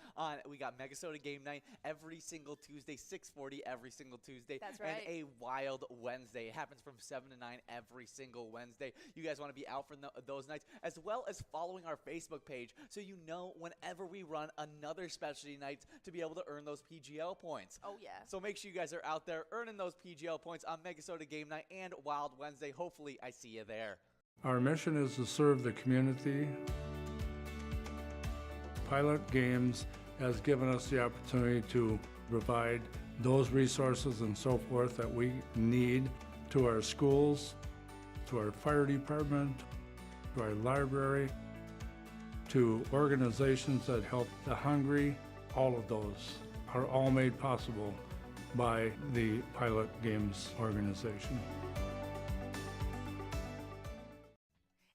We got MegaSota game night every single Tuesday, 6:40 every single Tuesday. That's right. And a Wild Wednesday. It happens from 7 to 9 every single Wednesday. You guys want to be out for those nights, as well as following our Facebook page so you know whenever we run another specialty nights to be able to earn those PGL points. Oh, yeah. So make sure you guys are out there earning those PGL points on MegaSota game night and Wild Wednesday. Hopefully, I see you there. Our mission is to serve the community. Pilot Games has given us the opportunity to provide those resources and so forth that we need to our schools, to our fire department, to our library, to organizations that help the hungry. All of those are all made possible by the Pilot Games organization.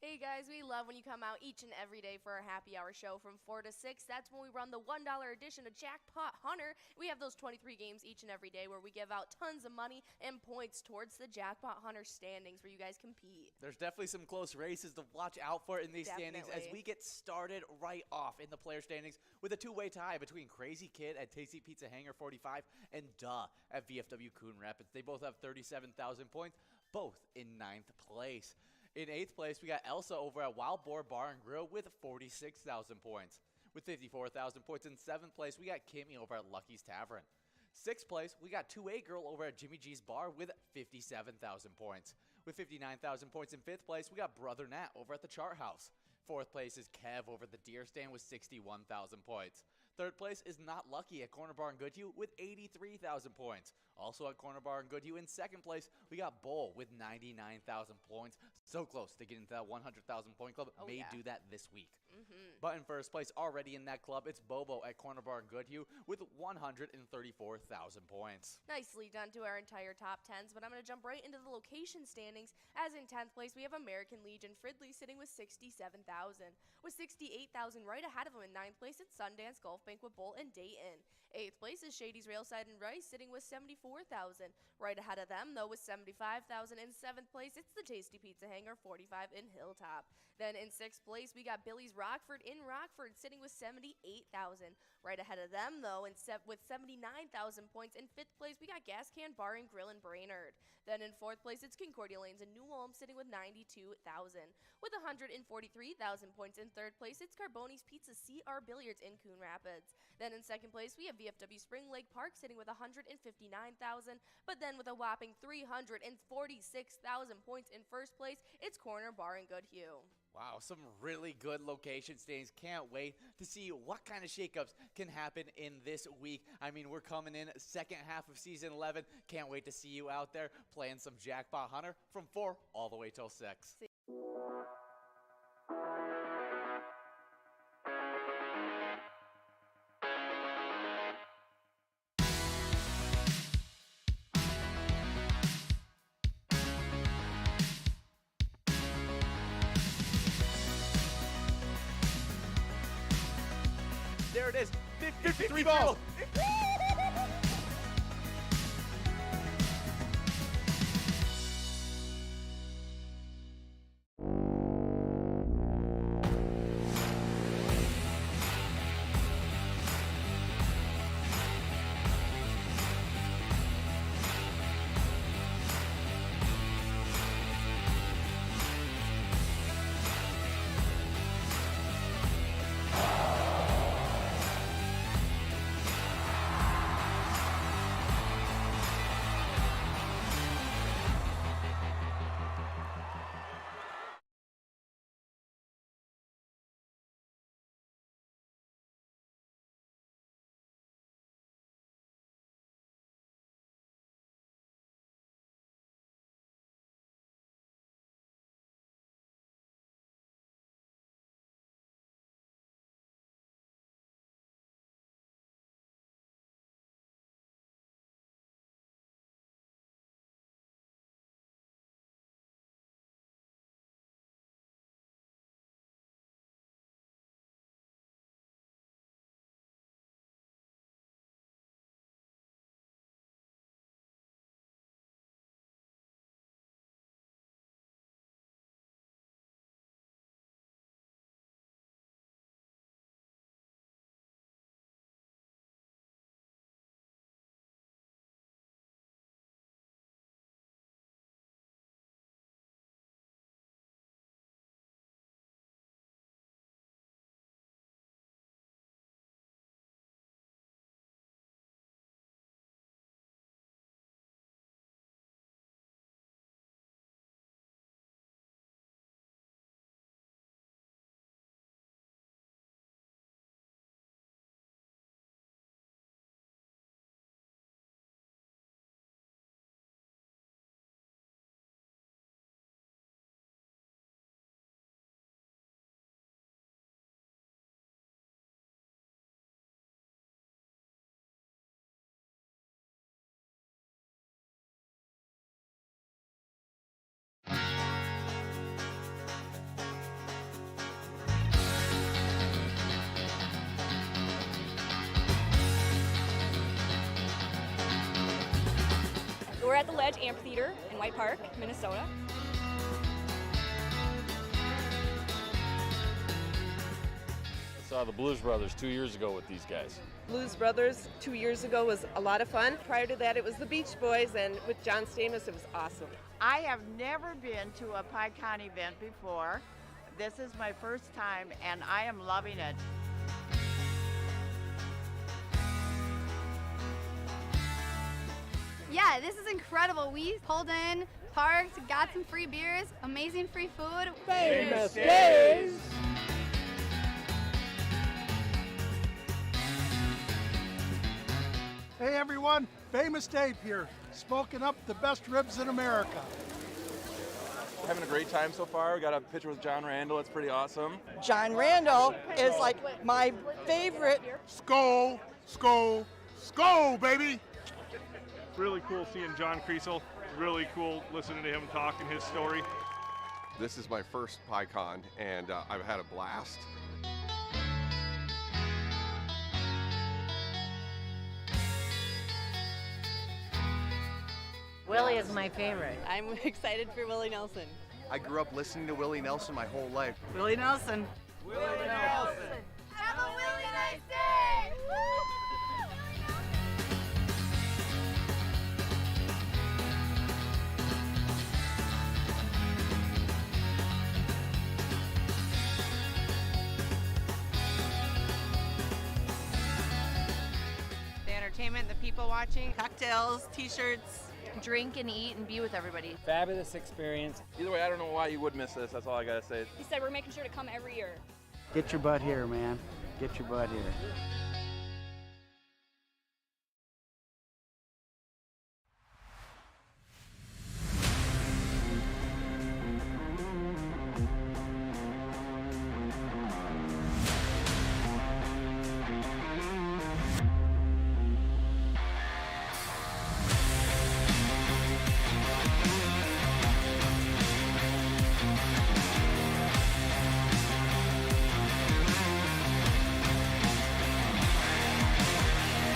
Hey guys, we love when you come out each and every day for our happy hour show from 4 to 6. That's when we run the $1 edition of Jackpot Hunter. We have those 23 games each and every day where we give out tons of money and points towards the Jackpot Hunter standings where you guys compete. There's definitely some close races to watch out for in these standings as we get started right off in the player standings with a two-way tie between Crazy Kid at Tasty Pizza Hangar 45 and Duh at VFW Coon Rapids. They both have 37,000 points, both in 9th place. In 8th place, we got Elsa over at Wild Boar Bar and Grill with 46,000 points. With 54,000 points in 7th place, we got Kimmy over at Lucky's Tavern. 6th place, we got 2A Girl over at Jimmy G's Bar with 57,000 points. With 59,000 points in 5th place, we got Brother Nat over at the Chart House. 4th place is Kev over at the Deer Stand with 61,000 points. 3rd place is Not Lucky at Corner Bar and Goodhue with 83,000 points. Also at Corner Bar and Goodhue in 2nd place, we got Bull with 99,000 points. So close to getting to that 100,000 point club. Oh, May yeah. do that this week. But in 1st place, already in that club, it's Bobo at Corner Bar and Goodhue with 134,000 points. Nicely done to our entire top 10s, but I'm going to jump right into the location standings. As in 10th place, we have American Legion Fridley sitting with 67,000. With 68,000 right ahead of him in 9th place, it's Sundance Golf Banquet Bowl in Dayton. 8th place is Shady's Railside and Rice sitting with 74,000. Right ahead of them, though, with 75,000 in 7th place, it's the Tasty Pizza Hangar 45 in Hilltop. Then in 6th place, we got Billy's Rockford in Rockford sitting with 78,000. Right ahead of them, though, with 79,000 points. In 5th place, we got Gas Can Bar and Grill in Brainerd. Then in 4th place, it's Concordia Lanes in New Ulm sitting with 92,000. With 143,000 points in 3rd place, it's Carboni's Pizza CR Billiards in Coon Rapids. Then in 2nd place, we have VFW Spring Lake Park sitting with 159,000. But then with a whopping 346,000 points in 1st place, it's Corner Bar and Goodhue. Wow, some really good location standings. Can't wait to see what kind of shakeups can happen in this week. I mean, we're coming in 2nd half of Season 11. Can't wait to see you out there playing some Jackpot Hunter from 4 all the way till 6. There it is, 53 balls. We're at the Ledge Amphitheater in White Park, Minnesota. I saw the Blues Brothers 2 years ago with these guys. Blues Brothers 2 years ago was a lot of fun. Prior to that, it was the Beach Boys, and with John Stamos, it was awesome. I have never been to a PyCon event before. This is my first time, and I am loving it. Yeah, this is incredible. We pulled in, parked, got some free beers, amazing free food. Famous days! Hey everyone, Famous Dave here, smoking up the best ribs in America. Having a great time so far. We got a picture with John Randall. It's pretty awesome. John Randall is like my favorite. Skol, skol, skol, baby! Really cool seeing John Kriesel. Really cool listening to him talking his story. This is my first PyCon, and I've had a blast. Willie is my favorite. I'm excited for Willie Nelson. I grew up listening to Willie Nelson my whole life. Willie Nelson. Willie Nelson! Have a really nice day! The entertainment, the people watching, cocktails, t-shirts, drink and eat and be with everybody. Fabulous experience. Either way, I don't know why you would miss this. That's all I gotta say. He said we're making sure to come every year. Get your butt here, man. Get your butt here.